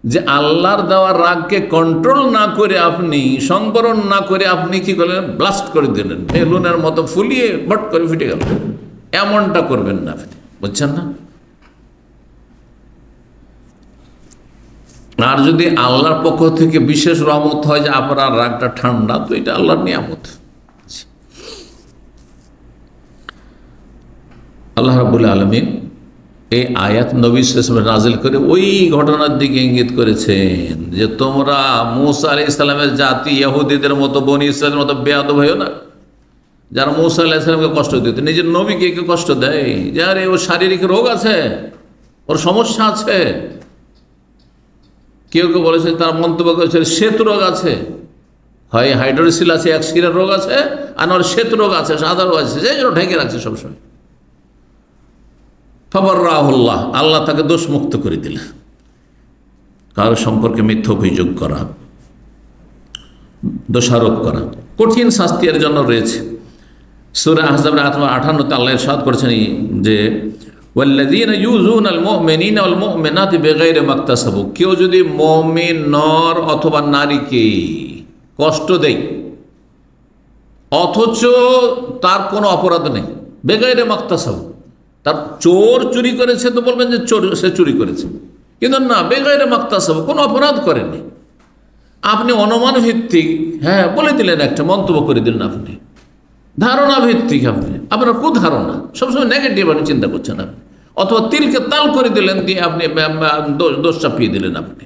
যে আল্লাহর দেওয়া রাগকে কন্ট্রোল না করে আপনি, সংবরণ না করে আপনি কি করলেন? ব্লাস্ট করে দিলেন, বেলুনের মতো ফুলিয়ে বট করে ফিটে গেল। এমনটা করবেন না আপনি, বুঝছেন না? আর যদি আল্লাহর পক্ষ থেকে বিশেষ রহমত হয় যে আপনার রাগটা ঠান্ডা, তো এটা আল্লাহর নিয়ামত। আল্লাহ রাব্বুল আলামিন এই আয়াত নবী সাল্লাল্লাহু আলাইহি ওয়াসাল্লাম নাযিল করে ওই ঘটনার দিকে ইঙ্গিত করেছেন যে তোমরা মূসা আলাইহিস সালামের জাতি ইহুদিদের মতো, বনি ইসরাইলের মতো বেয়াদব হয়ো না, যারা মূসা আলাইহিস সালামকে কষ্ট দিত। নিজের নবীকে কে কষ্ট দেয়? যার ওর শারীরিক রোগ আছে, ওর সমস্যা আছে। কেউ কেউ বলেছে, তার মন্তব্য করেছে শ্বেত রোগ আছে, হয় হাইড্রোসিল আছে, এক শিরার রোগ আছে, আর ওর শ্বেত রোগ আছে, সাদা রোগ আছে, সেই জন্য ঢেকে রাখছে সবসময়। ফাবাররাহুল্লাহ, আল্লাহ তাকে দোষমুক্ত করে দিলেন। কারো সম্পর্কে মিথ্যা অভিযোগ করা, দোষারোপ করা কঠিন শাস্তি এর জন্য রয়েছে। সূরা আহজাবের 58তে আল্লাহ ইরশাদ করেছেন যে ওয়াল্লাযীনা ইউযুনাল মুমিনিনা ওয়াল মুমিনাতি বিগাইরি মাকতাসাবু, কেউ যদি মুমিন নর অথবা নারীকে কষ্ট দেয় অথচ তার কোনো অপরাধ নেই, বিগাইরি মাকতাসাবু, তার চোর চুরি করেছে তো বলবেন যে সে চুরি করেছে, কিন্তু না, বেগাইরে মাকতাসাব, কোনো অপরাধ করেনি। আপনি অনুমান ভিত্তিক বলে দিলেন, একটা মন্তব্য করে দিলেন, আপনি ধারণা ভিত্তিক, আপনার কুধারণা, সবসময় নেগেটিভ আপনি চিন্তা করছেন আপনি, অথবা তিলকে তাল করে দিলেন, দিয়ে আপনি দোষ চাপিয়ে দিলেন আপনি।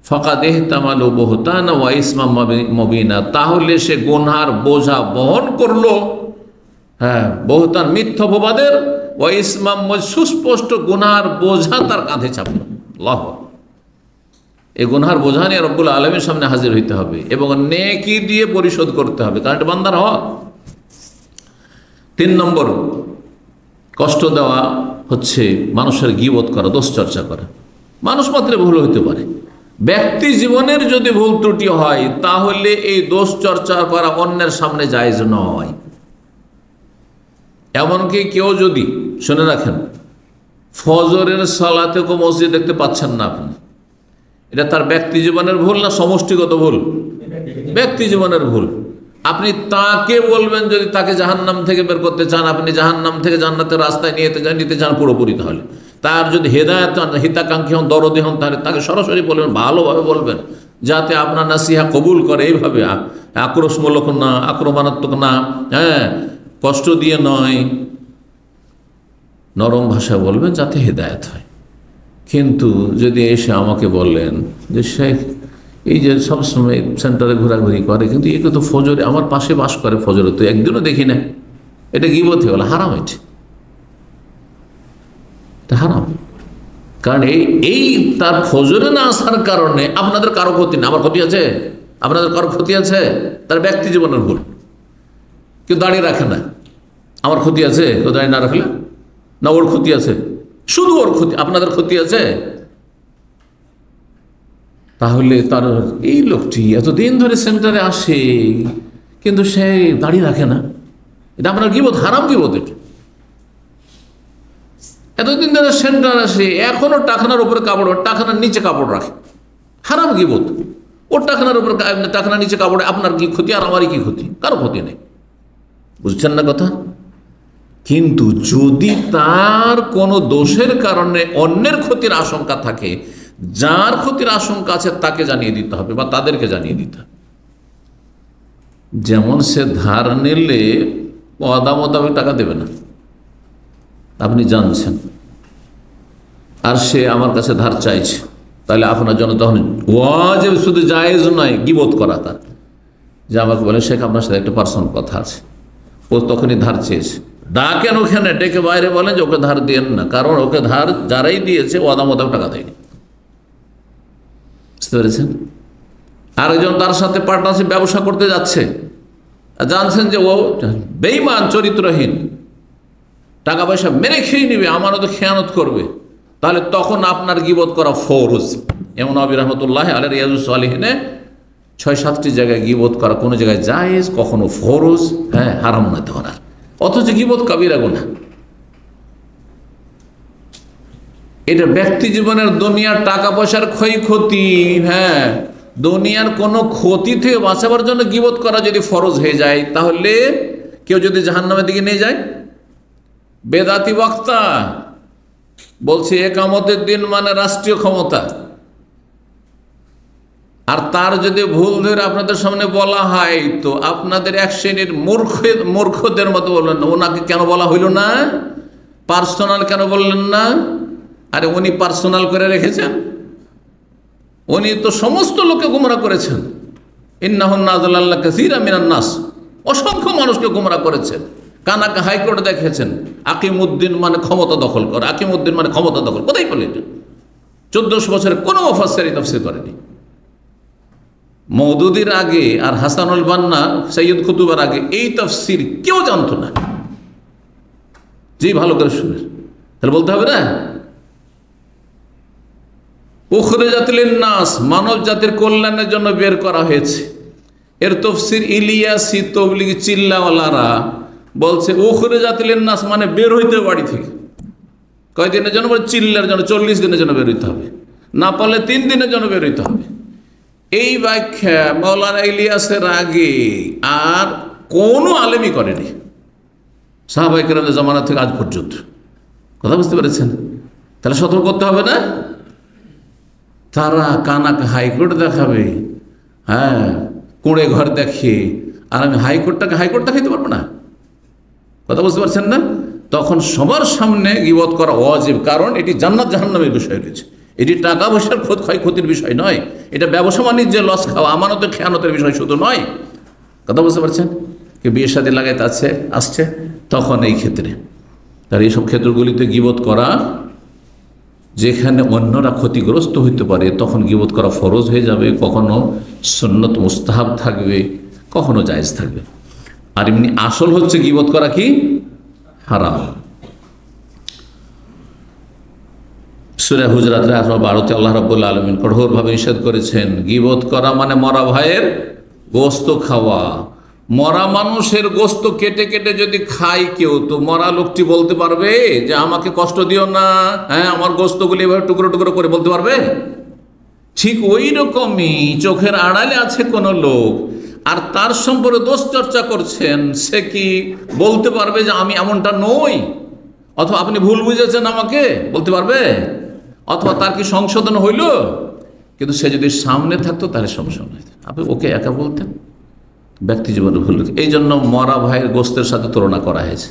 ফাকাদ ইহতামালু বুহতানা ওয়া ইসমান মুবিনা, তাহলে সে গুনহার বোঝা বহন করলো, বহুতান মিথ্যা অপবাদের, ওয়া ইসমাম, সুস্পষ্ট গুনহার বোঝা তার কাঁধে চাপলো। আল্লাহ, এই গুনহার বোঝা নিয়ে রব্বুল আলামিনের সামনে হাজির হইতে হবে এবং নেকি দিয়ে পরিশোধ করতে হবে, কারণ এটা বান্দার হক। 3 নম্বর, কষ্ট দেওয়া হচ্ছে মানুষের গীবত করা, দোষ চর্চা করা। মানুষ মাত্রে ভুল হইতে পারে, ব্যক্তি জীবনের যদি ভুল ত্রুটি হয় তাহলে এই দোষ চর্চা করা অন্যের সামনে জায়েজ নয়। এমনকি কেউ যদি, শুনে রাখেন, ফজরের সালাতেও মসজিদ দেখতে পাচ্ছেন না আপনি, এটা তার ব্যক্তি জীবনের ভুল না সমষ্টিগত ভুল? ব্যক্তি জীবনের ভুল। আপনি তাকে বলবেন যদি তাকে জাহান্নাম থেকে বের করতে চান, আপনি জাহান্নাম থেকে জান্নাতের রাস্তায় নিতে চান পুরোপুরি, তাহলে তার যদি হেদায়েত হিতাকাঙ্ক্ষী হন, দরদি হন, তাহলে তাকে সরাসরি বলবেন, ভালোভাবে বলবেন, যাতে আপনার নাসিহা কবুল করে। এইভাবে আক্রোশমূলক না, আক্রমণাত্মক না, হ্যাঁ, কষ্ট দিয়ে নয়, নরম ভাষা বলবেন যাতে হেদায়েত হয়। কিন্তু যদি এসে আমাকে বললেন যে শেখ এই যে সবসময় সেন্টারে ঘোরাঘুরি করে, কিন্তু একে তো ফজরে আমার পাশে বাস করে, ফজরে তো একদিনও দেখি না, এটা গীবত হয়ে গেল, হারাম, এটা হারাম। কারণ এই তার ফজরে না আসার কারণে আপনাদের কারো ক্ষতি না, আমার ক্ষতি আছে, আপনাদের কারো ক্ষতি আছে, তার ব্যক্তি জীবনের ভুল। কেউ দাঁড়িয়ে রাখে না, আমার ক্ষতি আছে, কেউ দাঁড়িয়ে না রাখলে না ওর ক্ষতি আছে, শুধু ওর ক্ষতি, আপনাদের ক্ষতি আছে। তাহলে তার এই লোকটি এতদিন ধরে সেন্টারে আসে কিন্তু সে দাঁড়িয়ে রাখে না, এটা আপনার গীবত, হারাম গীবত। এটা এতদিন ধরে সেন্টার আসে, এখনো টাকানার উপরে কাপড়, টাকানার নিচে কাপড় রাখে, হারাম গীবত। ওর টাকানার উপরে, টাকানার নিচে কাপড়ে আপনার কি ক্ষতি আর আমারই কি ক্ষতি? কারো ক্ষতি নেই, বুঝছেন না কথা? কিন্তু যদি তার কোনো দোষের কারণে অন্যের ক্ষতির আশঙ্কা থাকে, যার ক্ষতির আশঙ্কা আছে তাকে জানিয়ে দিতে হবে বা তাদেরকে জানিয়ে দিতে হবে। যেমন সে ধার নিলে ওয়াদা মোতাবেক টাকা দেবে না, আপনি জানছেন, আর সে আমার কাছে ধার চাইছে, তাহলে আপনার জন্য তখন ওয়াজিব, শুধু জায়েজ নয়, গীবত করা তার। যে আমাকে বলে শেখ আপনার সাথে একটা পার্সোনাল কথা আছে, ও তখনই ধার চেয়েছে, ডাকেন ওখানে, ডেকে বাইরে বলেন যে ওকে ধার দেন না, কারণ ওকে ধার যারাই দিয়েছে ওয়াদা মোতাবেক টাকা দেয়নি, বুঝতে পেরেছেন? আরেকজন তার সাথে পার্টনারশিপ ব্যবসা করতে যাচ্ছে, জানছেন যে ও বেঈমান, চরিত্রহীন, টাকা পয়সা মেরে খেয়ে নিবে, আমারও তো খেয়ানত করবে, তাহলে তখন আপনার গীবত করা ফরজ। এমন নবী রহমতুল্লাহ আলাইহি রিয়াজুস সালিহিনে ৬-৭টি জায়গায় গীবত করা, কোনো জায়গায় জায়েজ, কখনো ফরজ, হ্যাঁ, হারাম না তখন আর, অথচ গীবত কাবিরা গুনাহ। এটা ব্যক্তি জীবনের, দুনিয়ার টাকা পয়সার ক্ষয়ক্ষতি, হ্যাঁ, দুনিয়ার কোনো ক্ষতি থেকে বাঁচাবার জন্য গীবত করা যদি ফরজ হয়ে যায়, তাহলে কেউ যদি জাহান্নামের দিকে নিয়ে যায়, বেদাতি বক্তা বলছে একামতের দিন মানে রাষ্ট্রীয় ক্ষমতা, আর তার যদি ভুল ধরে আপনাদের সামনে বলা হয়, তো আপনাদের এক শ্রেণীর মূর্খদের মতো বললেন, ওনাকে কেন বলা হইল না, পার্সোনাল কেন বললেন না? আরে উনি পার্সোনাল করে রেখেছেন, উনি তো সমস্ত লোককে গুমরা করেছেন। ইন্নাহুন্না আযাল্লাল্লাহ কাসীরা মিনান নাস, অসংখ্য মানুষকে গুমরা করেছেন। কানাকে হাইকোর্ট দেখেছেন, আকিমউদ্দিন মানে ক্ষমতা দখল করা, আকিমউদ্দিন মানে ক্ষমতা দখল, কোথায় পেলেন এটা? 1400 বছরে কোনো মুফাসসির তাফসীর করেনি। মওদুদির আগে আর হাসানুল বান্না, সৈয়দ কুতুবের আগে এই তাফসীর কেউ জানতো না। জি, ভালো করে শুনে, তাহলে বলতে হবে না, উখরিজাত লিন-নাস, মানব জাতির কল্যাণের জন্য বের করা হয়েছে। এর তাফসীর ইলিয়াসি তবলিগি চিল্লাওয়ালারা বলছে উখরিজাত লিন-নাস মানে বের হইতে হবে বাড়ি থেকে। কয়দিনের জন্য? বলে চিল্লার জন্য, 40 দিনের জন্য বের হইতে হবে, না পারলে 3 দিনের জন্য বের হইতে হবে। এই ব্যাখ্যা মাওলানা ইলিয়াসের আগে আর কোনো আলেমই করেনি, সাহাবায়ে কেরামের জামানা থেকে আজ পর্যন্ত। কথা বুঝতে পেরেছেন? তাহলে সতর্ক করতে হবে না? তারা কানাকে হাইকোর্ট দেখাবে, হ্যাঁ, কুঁড়ে ঘর দেখিয়ে, আর আমি হাইকোর্টটাকে হাইকোর্ট দেখাইতে পারবো না। কথা বুঝতে পারছেন না? তখন সবার সামনে গীবত করা ওয়াজিব, কারণ এটি জান্নাত জাহান্নামের বিষয় রয়েছে, এটি টাকা পয়সার ক্ষয়ক্ষতির বিষয় নয়, এটা ব্যবসা বাণিজ্যের লস খাওয়া, আমানতের খেয়ানতের বিষয় শুধু নয়। কথা বুঝতে পারছেন? কেউ বিয়ের সাথে লাগাইতে আসছে, তখন এই ক্ষেত্রে, তার এইসব ক্ষেত্রগুলিতে গীবত করা, যেখানে অন্যরা ক্ষতিগ্রস্ত হইতে পারে, তখন গীবত করা ফরজ হয়ে যাবে, কখনো সুন্নত মুস্তাহাব থাকবে, কখনো জায়েজ থাকবে। আর এমনি আসল হচ্ছে গীবত করা কি হারাম। সূরা হুজরাত 12-তে আল্লাহ রাব্বুল আলামিন কঠোরভাবে নিষেধ করেছেন, গীবত করা মানে মরা ভাইয়ের গোশত খাওয়া। মরা মানুষের গোশত কেটে কেটে যদি খায় কেউ, তো মরা লোকটি বলতে পারবে যে আমাকে কষ্ট দিও না, হ্যাঁ, আমার গোশতগুলি এভাবে টুকরো টুকরো করে বলতে পারবে? ঠিক ওই রকমই চোখের আড়ালে আছে কোনো লোক, আর তার সম্পর্কে দোষ চর্চা করছেন, সে কি বলতে পারবে যে আমি এমনটা নই? অথবা আপনি ভুল বুঝেছেন আমাকে বলতে পারবে? অথবা তার কি সংশোধন হইল? কিন্তু সে যদি সামনে থাকতো তাহলে সংশোধন হইত। আপনি ওকে একা বলতেন, ব্যক্তি জীবনে ভুল। এই জন্য মরা ভাইয়ের গোস্তের সাথে তুলনা করা হয়েছে,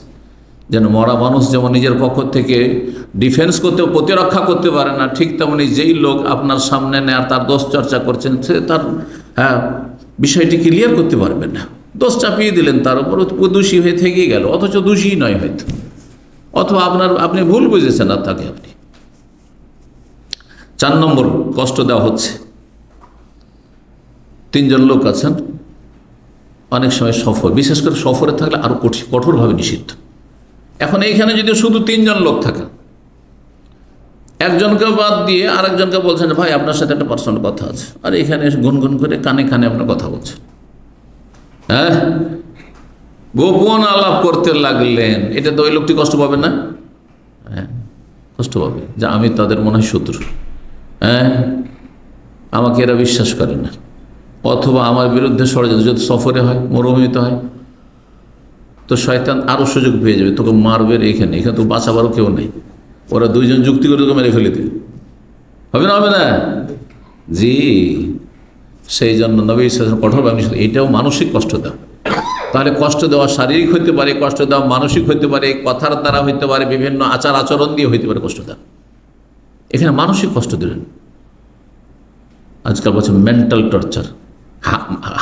যেন মরা মানুষ যেমন নিজের পক্ষ থেকে ডিফেন্স করতে, প্রতিরক্ষা করতে পারে না, ঠিক তেমনি যেই লোক আপনার সামনে নেয় আর তার দোষ চর্চা করছেন, সে তার বিষয়টি ক্লিয়ার করতে পারবেন না। দোষ চাপিয়ে দিলেন তার উপর, দোষী হয়ে থেকেই গেল, অথচ দোষী নয় হয়তো, অথবা আপনি ভুল বুঝেছেন আর তাকে আপনি। 4 নম্বর কষ্ট দেওয়া হচ্ছে। 3 জন লোক আছেন, অনেক সময় সফর, বিশেষ করে সফরে থাকলে আরো কঠোরভাবে নিষিদ্ধ। এখন এইখানে যদি শুধু 3 জন লোক থাকে, একজনকে বাদ দিয়ে আরেকজনকে বলছেন ভাই আপনার সাথে একটা পার্সোনাল কথা আছে, আর এখানে গুনগুন করে কানে কানে আপনার কথা বলছেন, হ্যাঁ, গোপন আলাপ করতে লাগলেন, এটা তো ওই লোকটি কষ্ট পাবে না? হ্যাঁ, কষ্ট পাবে যে আমি তাদের মনে হয় শত্রু, হ্যাঁ, আমাকে এরা বিশ্বাস করে না, অথবা আমার বিরুদ্ধে ষড়যন্ত্র। যদি সফরে হয়, মরুভূমিতে হয়, তো শয়তান আরো সুযোগ পেয়ে যাবে, তোকে মারবে এখানে তো বাঁচাবারও কেউ নেই, ওরা 2 জন যুক্তি করে তোকে মেরে ফেলে দিবে, হবে না? হবে না? জি, সেই জন্য নবী সাল্লাল্লাহু আলাইহি ওয়াসাল্লাম কঠোরভাবে এটাও মানসিক কষ্ট দাও। তাহলে কষ্ট দেওয়া শারীরিক হইতে পারে, কষ্ট দেওয়া মানসিক হইতে পারে, কথার দ্বারা হইতে পারে, বিভিন্ন আচার আচরণ দিয়ে হইতে পারে কষ্ট দেওয়া। এখানে মানসিক কষ্ট দিলেন। আজকাল বলছে মেন্টাল টর্চার,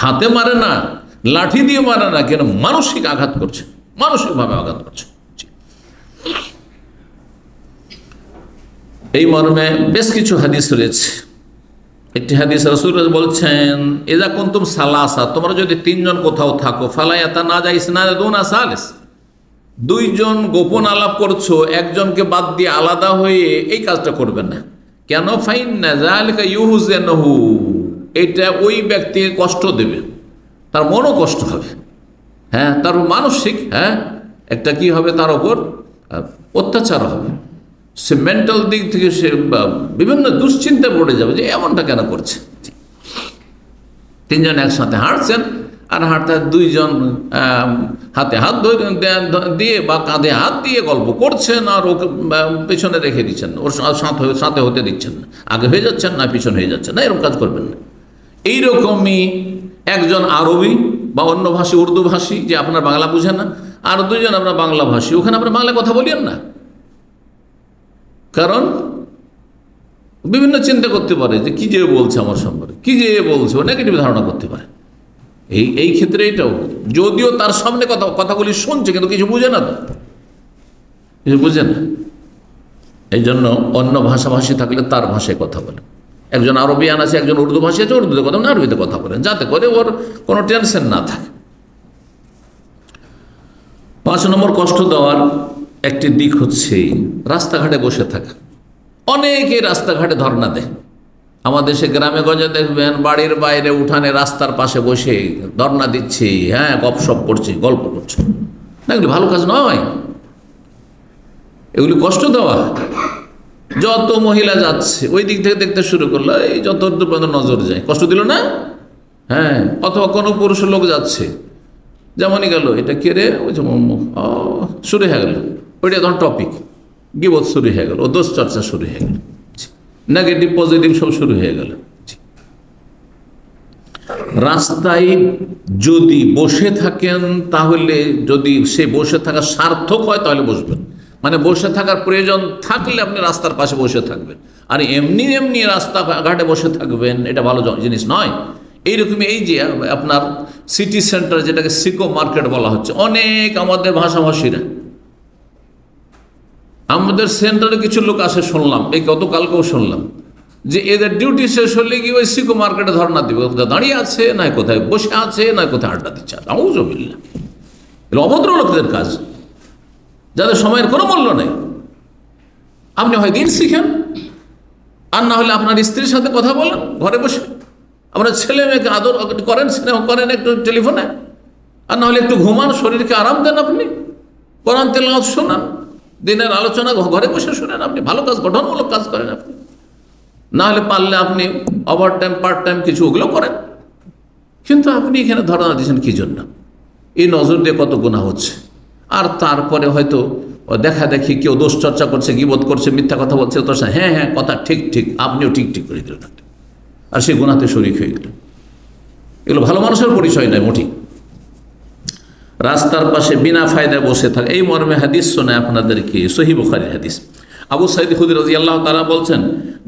হাতে মারে না, লাঠি দিয়ে মারে না, কেন মানসিক আঘাত করছে, মানসিকভাবে আঘাত করছে। এই মর্মে বেশ কিছু হাদিস রয়েছে। একটি হাদিস রাসূল বলছেন, এজা কুনতুম সালাসা, তোমরা যদি 3 জন কোথাও থাকো, ফালা ইয়াতানাজা ইসনাদুনা সালিস, 2 জন গোপন আলাপ করছো, একজনকে বাদ দিয়ে আলাদা হয়ে এই কাজটা করবেন না। কেন? ফাইন্না যালিকা ইউহজানহু, এটা ওই ব্যক্তিকে কষ্ট দেবে, তার মনও কষ্ট হবে, হ্যাঁ, তার মানসিক একটা কি হবে, তার উপর অত্যাচার হবে, সে মেন্টাল দিক থেকে সে বিভিন্ন দুশ্চিন্তায় পড়ে যাবে যে এমনটা কেন করছে। 3 জন একসাথে হাঁটছেন, আর হাঁটতে 2 জন হাতে হাত দিয়ে বা কাঁধে হাত দিয়ে গল্প করছেন, আর ওকে পেছনে রেখে দিচ্ছেন, ওর সাথে হতে দিচ্ছেন না, আগে হয়ে যাচ্ছেন না পিছনে হয়ে যাচ্ছেন না, এরকম কাজ করবেন না। এইরকমই একজন আরবি বা অন্য ভাষী, উর্দু ভাষী, যে আপনার বাংলা বুঝেন না, আর 2 জন আপনার বাংলা ভাষী, ওখানে আপনার বাংলা কথা বলিয়েন না, কারণ বিভিন্ন চিন্তা করতে পারে যে কি যে বলছে আমার সম্পর্কে, কি যে বলছে, ও নেগেটিভ ধারণা করতে পারে। এই ক্ষেত্রে এটাও, যদিও তার সামনে কথাগুলি শুনছে কিন্তু কিছু বুঝে না, তো কিছু বুঝে না। এই জন্য অন্য ভাষাভাষী থাকলে তার ভাষায় কথা বলে। একজন আরবিয়ান আছে, একজন উর্দু ভাষী আছে, উর্দুতে কথা বলেন, আরবিতে কথা বলেন, যাতে করে ওর কোনো টেনশন না থাকে। 5 নম্বর কষ্ট দেওয়ার একটি দিক হচ্ছে রাস্তাঘাটে বসে থাকা। অনেকে রাস্তাঘাটে ধর্ণা দেয়। আমাদের দেশে গ্রামে গঞ্জে দেখবেন বাড়ির বাইরে উঠানে রাস্তার পাশে বসে ধর্ণা দিচ্ছে, হ্যাঁ, গপসপ করছে, গল্প করছে, না, এগুলি ভালো কাজ নয়, এগুলি কষ্ট দেওয়া। যত মহিলা যাচ্ছে ওই দিক থেকে দেখতে শুরু করলো, এই যত পর্যন্ত নজর যায়, কষ্ট দিল না? হ্যাঁ, অথবা কোনো পুরুষ লোক যাচ্ছে, যেমনই গেল, এটা কে রে, ওই যে শুরু হয়ে গেল, ওইটা তখন টপিক, গিবত শুরু হয়ে গেল, ও দোষ চর্চা শুরু হয়ে গেল, নেগেটিভ পজিটিভ সব শুরু হয়ে গেল। রাস্তায় যদি বসে থাকেন, তাহলে যদি সে বসে থাকা সার্থক হয় তাহলে বসবেন, মানে বসে থাকার প্রয়োজন থাকলে আপনি রাস্তার পাশে বসে থাকবেন, আর এমনি এমনি রাস্তাঘাটে বসে থাকবেন, এটা ভালো জিনিস নয়। এইরকমই এই যে আপনার সিটি সেন্টার, যেটাকে সিকো মার্কেট বলা হচ্ছে, অনেক আমাদের ভাষাভাষীরা, আমাদের সেন্টারে কিছু লোক আসে, শুনলাম, এই গতকালকেও শুনলাম, যে এদের ডিউটি শেষ হলে কি ওই সিকো মার্কেটে ধর্ণা দিবে, কোথায় দাঁড়িয়ে আছে, না কোথায় বসে আছে, না কোথায় আড্ডা দিচ্ছে। আউযুবিল্লাহ, এগুলো অভদ্র লোকদের কাজ, যাদের সময়ের কোনো মূল্য নেই। আপনি হয় দিন শিখেন, আর না হলে আপনার স্ত্রীর সাথে কথা বলেন ঘরে বসে, আপনার ছেলে মেয়েকে আদর করেন, স্নেহ করেন একটু টেলিফোনে, আর না হলে একটু ঘুমান, শরীরকে আরাম দেন, আপনি কোরআন তেলাওয়াত শোনান, দিনের আলোচনা ঘরে বসে শোনেন, আপনি ভালো কাজ, গঠনমূলক কাজ করেন আপনি। না হলে পারলে আপনি ওভার টাইম, পার্ট টাইম কিছু ওগুলো করেন, কিন্তু আপনি এখানে ধর্ণা দিচ্ছেন কী জন্য? এই নজর দিয়ে কত গুনাহ হচ্ছে। আর তারপরে হয়তো দেখা দেখি কেউ দোষ চর্চা করছে, গীবত করছে, মিথ্যা কথা বলছে, তো হ্যাঁ হ্যাঁ কথা ঠিক ঠিক, আপনিও ঠিক ঠিক করে দিলেন, আর সেই গুনাহতে শরীক হয়ে গেলেন। এগুলো ভালো মানুষের পরিচয় নয় মোটেই। রাস্তার পাশে বিনা ফায়দায় বসে থাকে, এই মর্মে হাদিস শোনায় আপনাদেরকে, সহিহ বুখারীর হাদিস। আবু সাঈদ খুদরী রাদিয়াল্লাহু তাআলা বলছেন,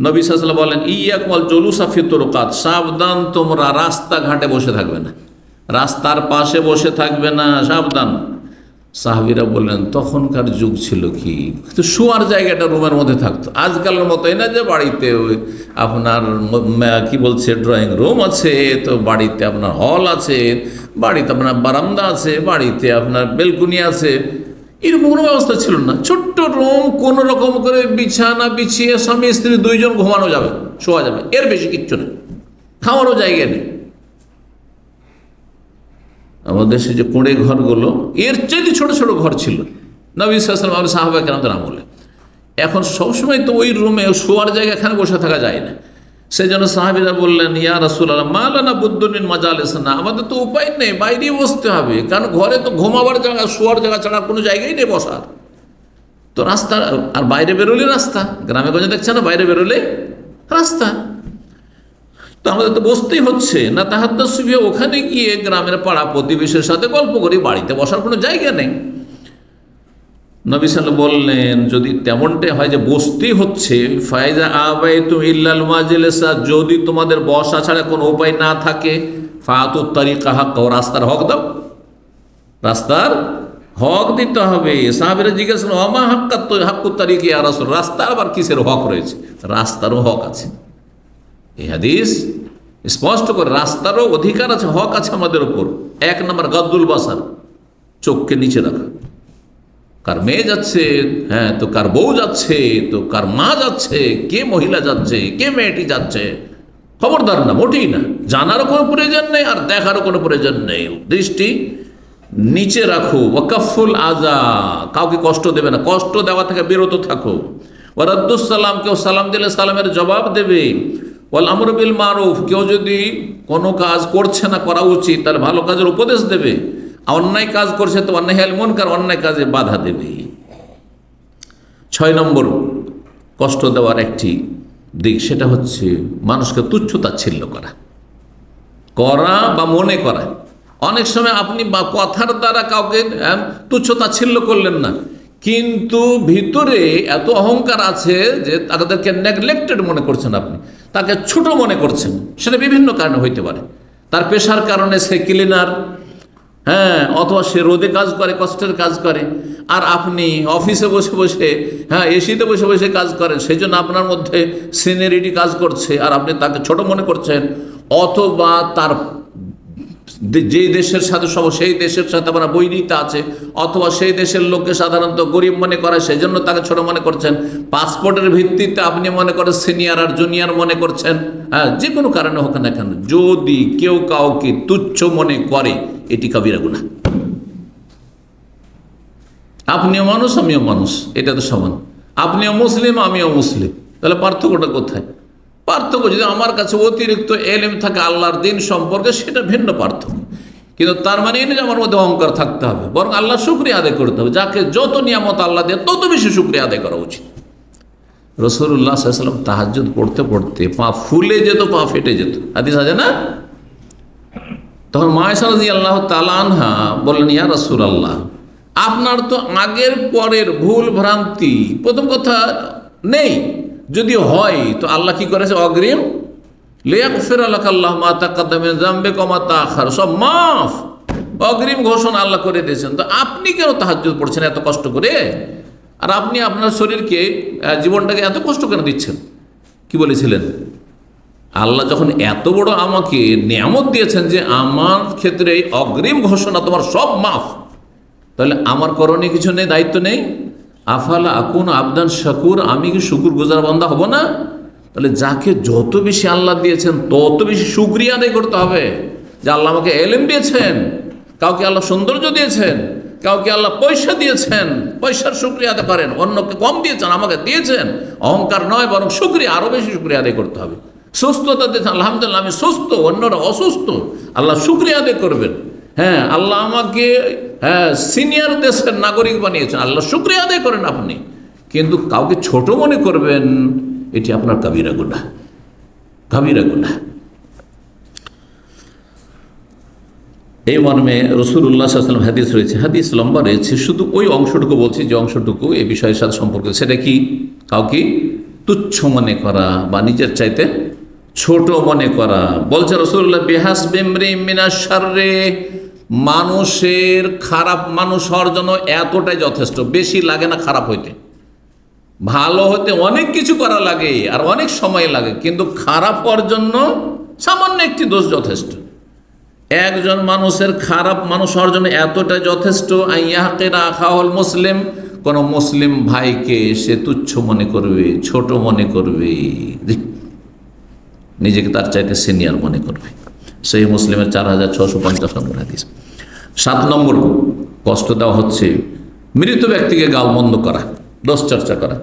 নবী সাল্লাল্লাহু আলাইহি ওয়াসাল্লাম বলেন, ইয়াকুম আল জুলুসা ফি তুরুকাত, সাবধান তোমরা রাস্তাঘাটে বসে থাকবে না, রাস্তার পাশে বসে থাকবে না, সাবধান। সাহাবীরা বললেন, তখনকার যুগ ছিল কি, তো শোয়ার জায়গাটা রুমের মধ্যে থাকতো, আজকালের মতোই না যে বাড়িতে আপনার কি বলছে ড্রয়িং রুম আছে, তো বাড়িতে আপনার হল আছে, বাড়িতে আপনার বারান্দা আছে, বাড়িতে আপনার বেলকুনি আছে, এরকম কোনো ব্যবস্থা ছিল না। ছোট্ট রুম, কোনো রকম করে বিছানা বিছিয়ে স্বামী স্ত্রী দুইজন ঘুমানো যাবে, শোয়া যাবে, এর বেশি কিচ্ছু নেই, খাওয়ারও জায়গা নেই। আমাদের দেশে যে কোণে ঘরগুলো, এর চাইতে ছোট ছোট ঘর ছিল নবী সাল্লাল্লাহু আলাইহি ওয়াসাল্লাম সাহাবা কেরামদের আমলে। এখন সবসময় তো ওই রুমে শোয়ার জায়গা এখানে বসে থাকা যায় না। সেই জন্য সাহাবীরা বললেন, ইয়া রাসূলুল্লাহ মা লানা বুদ্দুন মিন মাজালিসিনা, আমাদের তো উপায় নেই, বাইরেই বসতে হবে, কারণ ঘরে তো ঘুমাবার জায়গা, শোয়ার জায়গা ছাড়া কোনো জায়গাই নেই বসার। তো রাস্তা, আর বাইরে বেরোলে রাস্তা, গ্রামে গঞ্জে দেখছে না, বাইরে বেরোলে রাস্তা, তো আমাদের তো বসতেই হচ্ছে না। তাহাদ্দাসু ফিহা, ওখানে গিয়ে গ্রামের পাড়া প্রতিবেশীর সাথে গল্প করি, বাড়িতে বসার কোনো জায়গা নেই। নবী সাল্লাল্লাহু বললেন, যদি তেমনটাই হয় যে বসতেই হচ্ছে, ফাইজা আবাইতুম ইল্লাল মাজলিসা, যদি তোমাদের বসা ছাড়া কোনো উপায় না থাকে, ফাতুত তারিকা হাক্কা, রাস্তার হক দাও, রাস্তার হক দিতে হবে। সাহাবীরা জিজ্ঞেস করলেন, ওমা হাক্কুত তারিকি ইয়া রাসূল, রাস্তার আবার কিসের হক রয়েছে? রাস্তারও হক আছে। এই হাদিস স্পষ্ট করে রাস্তারও অধিকার আছে, হক আছে আমাদের উপর। এক নম্বর গাদ্দুল বাসার, চোখকে নিচে রাখা। কার মেয়ে যাচ্ছে, হ্যাঁ, তো কার বউ যাচ্ছে, তো কার মা যাচ্ছে, কে মহিলা যাচ্ছে, কে মেয়েটি যাচ্ছে, খবরদার না, মোটেই না। জানারও কোনো প্রয়োজন নেই, আর দেখারও কোনো প্রয়োজন নেই। দৃষ্টি নিচে রাখো। ওয়াকাফুল আজা, কাউকে কষ্ট দেবে না, কষ্ট দেওয়া থেকে বিরত থাকো। ওয়ারাদ্দুস সালাম, কেউ সালাম দিলে সালামের জবাব দেবে। ওয়াল আমরু বিল মারুফ, কেউ যদি কোনো কাজ করছে না, করা উচিত, তাহলে ভালো কাজের উপদেশ দেবে। অন্যায় কাজ করছে তো অন্যায় আল মুনকার, অন্যায় কাজে বাধা দেবে। 6 নম্বর কষ্ট দেওয়ার একটি দিক, সেটা হচ্ছে মানুষকে তুচ্ছ তাচ্ছিল্য করা বা মনে করা। অনেক সময় আপনি বা কথার দ্বারা কাউকে তুচ্ছ তাচ্ছিল্য করলেন না, কিন্তু ভিতরে এত অহংকার আছে যে তাদেরকে নেগলেক্টেড মনে করছেন, আপনি তাকে ছোট মনে করছেন। সেটা বিভিন্ন কারণে হইতে পারে। তার পেশার কারণে সে ক্লিনার, হ্যাঁ, অথবা সে রোদে কাজ করে, কষ্টের কাজ করে, আর আপনি অফিসে বসে বসে, হ্যাঁ, এসিতে বসে বসে কাজ করেন, সেই জন্য আপনার মধ্যে সিনিয়রিটি কাজ করছে, আর আপনি তাকে ছোট মনে করছেন। অথবা তার যে দেশের সাথে সেই দেশের সাথে আপনার বৈরিতা আছে, অথবা সেই দেশের লোককে সাধারণত গরিব মনে করে, সেই জন্য তাকে ছোট মনে করছেন। পাসপোর্টের ভিত্তিতে আপনি মনে করেন সিনিয়র আর জুনিয়র মনে করছেন। হ্যাঁ, যে কোনো কারণে হোক না কেন, যদি কেউ কাউকে তুচ্ছ মনে করে, এটি কবিরা গুনাহ। আপনিও মানুষ, আমিও মানুষ, এটা তো সমান। আপনিও মুসলিম, আমিও মুসলিম, তাহলে পার্থক্যটা কোথায়? পার্থক্য যদি আমার কাছে অতিরিক্ত এলেম থাকে আল্লাহর দিন সম্পর্কে, সেটা ভিন্ন পার্থক্য। কিন্তু তার মানে এই নয় যে আমার মধ্যে অহংকার থাকতে হবে, বরং আল্লাহর শুকরিয়া আদায় করতে হবে। যাকে যত নিয়ামত আল্লাহ দেয়, তত বেশি শুকরিয়া আদায় করা উচিত। রাসূলুল্লাহ সাল্লাল্লাহু আলাইহি ওয়াসাল্লাম তাহাজ্জুদ পড়তে পড়তে পা ফুলে যেত, পা ফেটে যেত, হাদিস আছে না? তখন মা আয়েশা রাদিয়াল্লাহু তাআলা আনহা বললেন, ইয়া রাসূলুল্লাহ, আপনার তো আগের পরের ভুল ভ্রান্তি প্রথম কথা নেই, যদি হয় তো আল্লাহ কি করেছে? অগ্রিম, লিয়াগফিরা লাকা আল্লাহু মা তাকাদ্দামা মিন যামবিকা ওয়া মা তাআখার, সব মাফ, অগ্রিম ঘোষণা আল্লাহ করে দিয়েছেন। তো আপনি কেন তাহাজ্জুদ পড়ছেন এত কষ্ট করে? আর আপনি আপনার শরীরকে, জীবনটাকে এত কষ্ট কেন দিচ্ছেন? কি বলেছিলেন? আল্লাহ যখন এত বড় আমাকে নিয়ামত দিয়েছেন যে আমার ক্ষেত্রে অগ্রিম ঘোষণা, তোমার সব মাফ, তাহলে আমার করণীয় কিছু নেই, দায়িত্ব নেই? আফালা আকুন আবদান শাকুর, আমি কি শুকুর গুজার বান্দা হব না? তাহলে যাকে যত বেশি আল্লাহ দিয়েছেন, তত বেশি শুকরিয়া আদায় করতে হবে। যে আল্লাহ আমাকে এলেম দিয়েছেন, কাউকে আল্লাহ সৌন্দর্য দিয়েছেন, কাউকে আল্লাহ পয়সা দিয়েছেন, পয়সার শুকরিয়া আদায় করেন। অন্যকে কম দিয়েছেন, আমাকে দিয়েছেন, অহংকার নয়, বরং শুকরিয়া, আরো বেশি শুকরিয়া আদায় করতে হবে। সুস্থতা দিয়েছেন, আলহামদুলিল্লাহ আমি সুস্থ, অন্যরা অসুস্থ, আল্লাহ শুকরিয়া আদায় করবেন। হ্যাঁ, আল্লাহ আমাকে সিনিয়র দেশের নাগরিক বানিয়েছেন, আল্লাহ শুকরিয়া আদায় করেন আপনি। কিন্তু কাউকে ছোট মনে করবেন, এটি আপনার কাবিরা গুনাহ, কাবিরা গুনাহ। এই মর্মে রাসূলুল্লাহ সাল্লাল্লাহু আলাইহি ওয়াসাল্লাম হাদিস রয়েছে, হাদিস লম্বা রয়েছে, শুধু ওই অংশটুকু বলছি যে অংশটুকু এই বিষয়ের সাথে সম্পর্ক। সেটা কি? কাউকে তুচ্ছ মনে করা বা নিজের চাইতে ছোট মনে করা। বলছে রাসূলুল্লাহ, বিহাসবি ইমরিইন মিনাশ শাররি, মানুষের খারাপ মানুষ হওয়ার জন্য এতটাই যথেষ্ট, বেশি লাগে না খারাপ হইতে। ভালো হতে অনেক কিছু করা লাগে আর অনেক সময় লাগে, কিন্তু খারাপ হওয়ার জন্য সামান্য একটি দোষ যথেষ্ট। একজন মানুষের খারাপ মানুষ হওয়ার জন্য এতটা যথেষ্ট, আইয়াকিরা আখাহুল মুসলিম, কোন মুসলিম ভাইকে সে তুচ্ছ মনে করবে, ছোট মনে করবে, নিজেকে তার চাইতে সিনিয়র মনে করবে। সেই মুসলিমের 4650 নম্বর হাদিস। 7 নম্বর কষ্ট দেওয়া হচ্ছে মৃত ব্যক্তিকে গালমন্দ করা, দোষ চর্চা করা।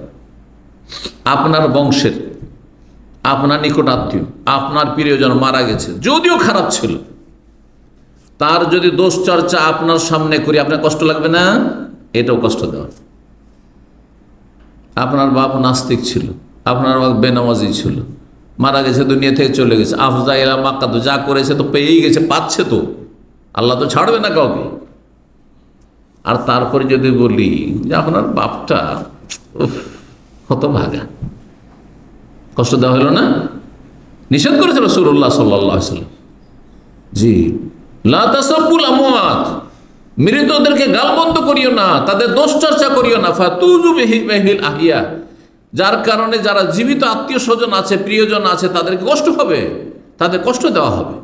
আপনার বংশের, আপনার নিকট আত্মীয়, আপনার প্রিয়জন মারা গেছে, যদিও খারাপ ছিল, তার যদি দোষ চর্চা আপনার সামনে করি, আপনার কষ্ট লাগবে না? এটাও কষ্ট দেওয়া। আপনার বাপ নাস্তিক ছিল, আপনার বাপ বেনামাজি ছিল, মারা গেছে, দুনিয়া থেকে চলে গেছে, আফজাইলা মাক্কা, তো যা করেছে তো পেয়েই গেছে, পাচ্ছে তো, আল্লাহ তো ছাড়বে না কাউকে। আর তারপরে যদি বলি যে আপনার বাপটা হতভাগা, কষ্ট দেওয়া হলো না? নিষেধ করেছিল রাসূলুল্লাহ সাল্লাল্লাহু আলাইহি ওয়াসাল্লাম। জি, লা তাসাব্বুল আমওয়াত, মৃতদেরকে গালমন্দ করিও না, তাদের দোষ চর্চা করিও না। ফাতুযু বিহিল আহিয়া, যার কারণে যারা জীবিত আত্মীয় স্বজন আছে, প্রিয়জন আছে, তাদেরকে কষ্ট হবে, তাদের কষ্ট দেওয়া হবে,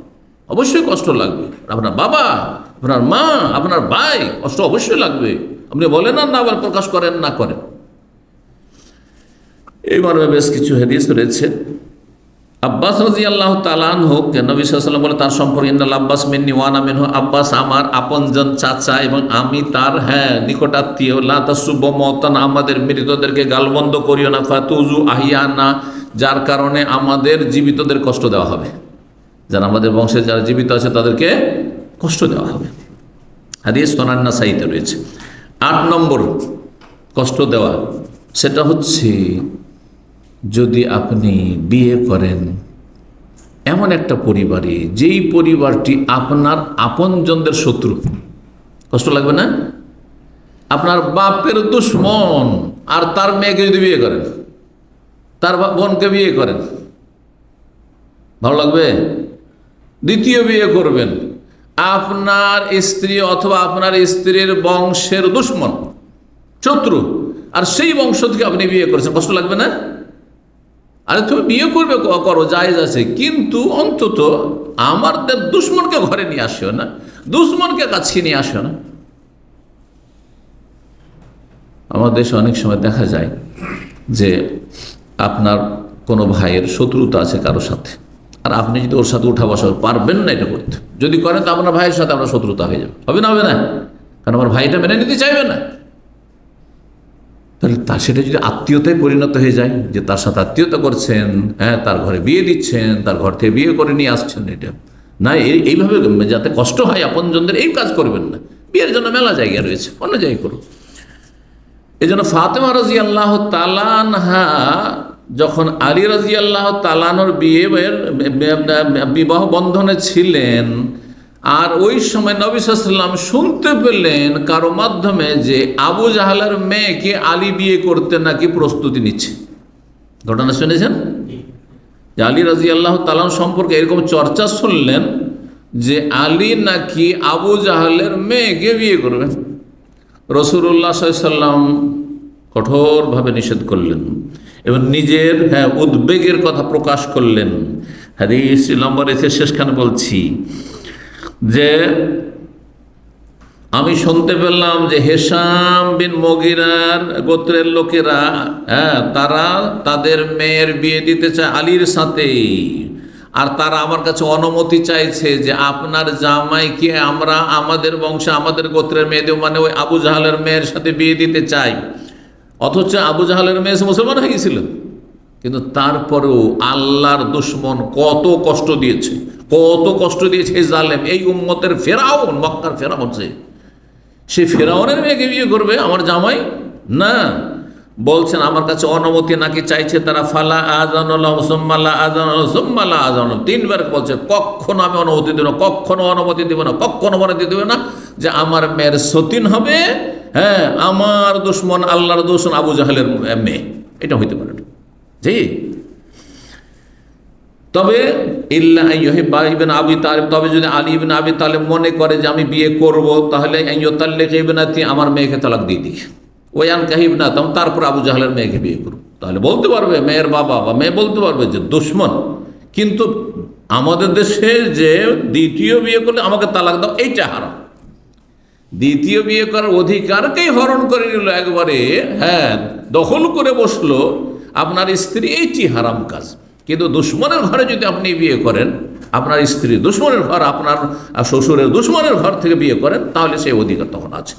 অবশ্যই কষ্ট লাগবে। আপনার বাবা, আপনার মা, আপনার ভাই, কষ্ট অবশ্যই লাগবে। আপনি বলেন না আবার প্রকাশ করেন না করেন। এই মর্মে বেশ কিছু হাদিস রয়েছে। আব্বাস রাদিয়াল্লাহু তাআলা আনহু, নবী সাল্লাল্লাহু আলাইহি ওয়াসাল্লাম বলে তার সম্পর্কে, ইন্নাল আব্বাস মিন্নি ওয়া আনা মিনহু, আব্বাস আমার আপনজন চাচা এবং আমি তার নিকটাত্মীয়। লা তাসুব্বু মাওতানা, আমাদের মৃতদেরকে গালমন্দ করিও না। ফাতুযু আহিয়ানা, যার কারণে আমাদের জীবিতদের কষ্ট দেওয়া হবে, যারা আমাদের বংশের যারা জীবিত আছে তাদেরকে কষ্ট দেওয়া হবে। হাদিস সুনান নাসাইতে রয়েছে। 8 নম্বর কষ্ট দেওয়া, সেটা হচ্ছে যদি আপনি বিয়ে করেন এমন একটা পরিবারে, যেই পরিবারটি আপনার আপনজনদের শত্রু, কষ্ট লাগবে না? আপনার বাপের দুশমন আর তার মেয়েকে যদি বিয়ে করেন, তার বোনকে বিয়ে করেন, ভালো লাগবে? দ্বিতীয় বিয়ে করবেন, আপনার স্ত্রী অথবা আপনার স্ত্রীর বংশের দুশমন, শত্রু, আর সেই বংশ থেকে আপনি বিয়ে করেছেন, কষ্ট লাগবে না? আরে তুমি বিয়ে করবে, করো, জায়েজ আছে, কিন্তু অন্তত আমাদের দুশমনকে ঘরে নিয়ে আসিও না, দুশমনকে কাছে নিয়ে আসিও না। আমাদের দেশে অনেক সময় দেখা যায় যে আপনার কোনো ভাইয়ের শত্রুতা আছে কারো সাথে, আর আপনি যদি ওর সাথে উঠা বসা পারবেন না এটা করতে, যদি করেন তো আপনার ভাইয়ের সাথে আপনার শত্রুতা হয়ে যাবে, হবে না? হবে না? কারণ আমার ভাইটা মেনে নিতে চাইবে না। তাহলে সেটা যদি আত্মীয়তায় পরিণত হয়ে যায়, যে তার সাথে আত্মীয়তা করছেন, তার ঘরে বিয়ে দিচ্ছেন, তার ঘর থেকে বিয়ে করে নিয়ে আসছেন, এটা না, এইভাবে যাতে কষ্ট হয় আপনজনদের, এই কাজ করবেন না। বিয়ের জন্য মেলা জায়গা রয়েছে, অন্য জায়গায় করুন। এই জন্য ফাতেমা রাদিয়াল্লাহু তাআলা আনহা যখন আলী রাদিয়াল্লাহু তাআলা আনহুর বিবাহ বন্ধনে ছিলেন, আর ওই সময় নবী সাল্লাল্লাহু আলাইহি ওয়াসাল্লাম শুনতে পেলেন কারো মাধ্যমে যে আবু জাহালের মেয়েকে আলী বিয়ে করতে নাকি প্রস্তুতি নিচ্ছে। ঘটনা শুনেছেন? যে আলী রাদিয়াল্লাহু তাআলা সম্পর্কে এরকম চর্চা শুনলেন যে আলী নাকি আবু জাহালের মেয়েকে বিয়ে করবেন। রাসূলুল্লাহ সাল্লাল্লাহু আলাইহি ওয়াসাল্লাম কঠোরভাবে নিষেধ করলেন এবং নিজের উদ্বেগের কথা প্রকাশ করলেন। হাদিস নম্বর এসে শেষখানে বলছি যে আমি শুনতে পেলাম যে হেশাম বিন মুগিরার গোত্রের লোকেরা তারা তাদের মেয়ের বিয়ে দিতে চায় আলীর সাথে, আর তারা আমার কাছে অনুমতি চাইছে যে আপনার জামাইকে আমরা আমাদের বংশে আমাদের গোত্রের মেয়েদের, মানে ওই আবু জাহালের মেয়ের সাথে বিয়ে দিতে চাই। অথচ আবু জাহালের মেয়ে মুসলমান হয়ে গেছিল, কিন্তু তারপরেও আল্লাহর দুশমন কত কষ্ট দিয়েছে, এই জালেম, এই উম্মতের ফেরাউন, মক্কার ফেরাউন, সে ফেরাউনের মেয়েকে বিয়ে করবে আমার জামাই? না, বলছেন আমার কাছে অনুমতি নাকি চাইছে তারা। ফালা আযানুল্লাহ সুম্মালা আযানুল্লাহ সুম্মালা আযানুল্লাহ, 3 বার বলছে কখনো আমি অনুমতি দেব না, কখনো অনুমতি দেব না, কখনো অনুমতি দেব না যে আমার মেয়ের সতীন হবে, হ্যাঁ, আমার দুশমন আল্লাহর দুশমন আবু জাহেলের মেয়ে। এটা হইতে পারে না। জি, তবে ইল্লা ইউহিব্বা ইবনে আবি তালিব, তবে যদি আলী ইবনে আবি তালিব মনে করে যে আমি বিয়ে করব, তাহলে ইউতাল্লিকা ইবনাতি, আমার মেয়েকে তালাক দিয়ে দিই। ওয়ান কাহিবনা, তারপর আবু জাহেলের মেয়েকে বিয়ে করব। তাহলে বলতে পারবে মেয়ের বাবা বা মেয়ে বলতে পারবে যে দুশমন। কিন্তু আমাদের দেশে যে দ্বিতীয় বিয়ে করলে আমাকে তালাক দাও, এইটা হারাম। দ্বিতীয় বিয়ে করার অধিকারকেই হরণ করে নিল একবারে, হ্যাঁ, দখল করে বসলো আপনার স্ত্রী, এইটি হারাম কাজ। কিন্তু দুশমনের ঘরে যদি আপনি বিয়ে করেন, আপনার স্ত্রী দুশমনের ঘর, আপনার শ্বশুরের দুশমনের ঘর থেকে বিয়ে করেন, তাহলে সেই অধিকার তখন আছে।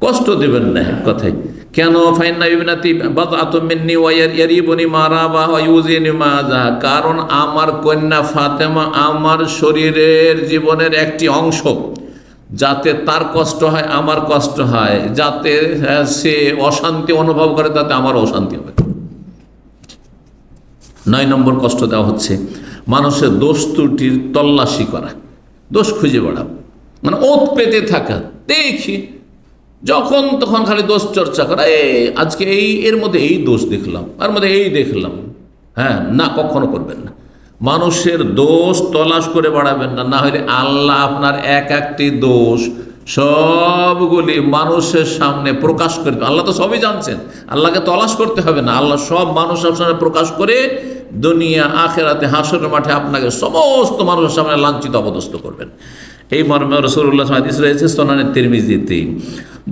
কষ্ট দেবেন না কথাই। কেন? ফাইন্না ইবনাতি বাদআতুম মিন্নি ওয়া ইয়ারিবুনি মা রাবা ওয়া ইউজিনি মা যা, কারণ আমার কন্যা ফাতেমা আমার শরীরের জীবনের একটি অংশ, যাতে তার কষ্ট হয় আমার কষ্ট হয়, যাতে সে অশান্তি অনুভব করে তাতে আমার অশান্তি হবে। 9 নম্বর কষ্ট দেওয়া হচ্ছে মানুষের দোষ ত্রুটির তল্লাশি করা, দোষ খুঁজে বেড়া, মানে ওত পেতে থাকা, দেখি যখন তখন খালি দোষ চর্চা করা, আজকে এর মধ্যে এই দোষ দেখলাম, আর মধ্যে এই দেখলাম। হ্যাঁ, না, কখনো করবেন না। মানুষের দোষ তলাশ করে বাড়াবেন না, না হলে আল্লাহ আপনার একটি দোষ সবগুলি মানুষের সামনে প্রকাশ করে। আল্লাহ তো সবই জানছেন, আল্লাহকে তলাশ করতে হবে না। আল্লাহ সব মানুষের সামনে প্রকাশ করে দুনিয়া আখেরাতে হাসরের মাঠে আপনাকে সমস্ত মানুষের সামনে লাঞ্ছিত অপদস্থ করবেন। এই মর্মে রাসূলুল্লাহ হাদিস রয়েছে সুনানে তিরমিজিতে,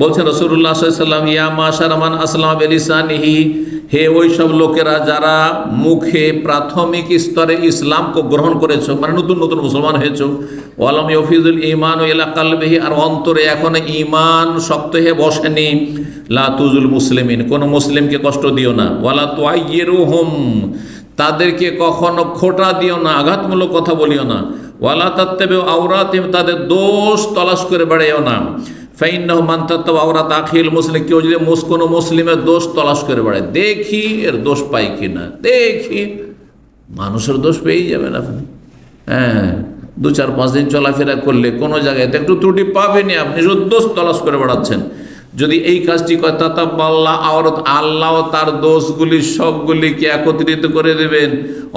বলছেন রাসূলুল্লাহ সাল্লাল্লাহু আলাইহি ওয়াসাল্লাম, ইয়া মাশারা মান আসলামা বিলিসানিহি, হে ওই সব লোকেরা যারা মুখে প্রাথমিক স্তরে ইসলামকে গ্রহণ করেছো, মানে নতুন নতুন মুসলমান হয়েছো, ওয়ালাম ইউফিজুল ঈমান ইলা কলবিহি, আর অন্তরে এখন ঈমান শক্ত হয়ে বসেনি, লা তুজুল মুসলিমিন, কোন মুসলিমকে কষ্ট দিও না, ওয়ালা তুআইয়িরুহুম, তাদেরকে কখনো খোঁটা দিও না, আঘাতমূলক কথা বলিও না, ওয়ালা তাত্তাবিউ আওরাতিহিম, তাদের দোষ তলাশ করে বেড়াইও না। ফাইন্নাহু মান তাত্তাবা আওরাত আখিল মুসলিম, কেউ যদি কোনো মুসলিমের দোষ তলাশ করে বেড়ায়, দেখি এর দোষ পাই কিনা, দেখি, মানুষের দোষ পেয়েই যাবেন আপনি। হ্যাঁ, 2-4-5 দিন চলাফেরা করলে কোনো জায়গায় একটু ত্রুটি পাবেনই, আপনি শুধু দোষ তলাশ করে বেড়াচ্ছেন। যদি এই কাজটি করে তাতাব্বাল্লাহ আওরাত, আল্লাহ তার দোষগুলি সবগুলিকে একত্রিত করে দেবেন।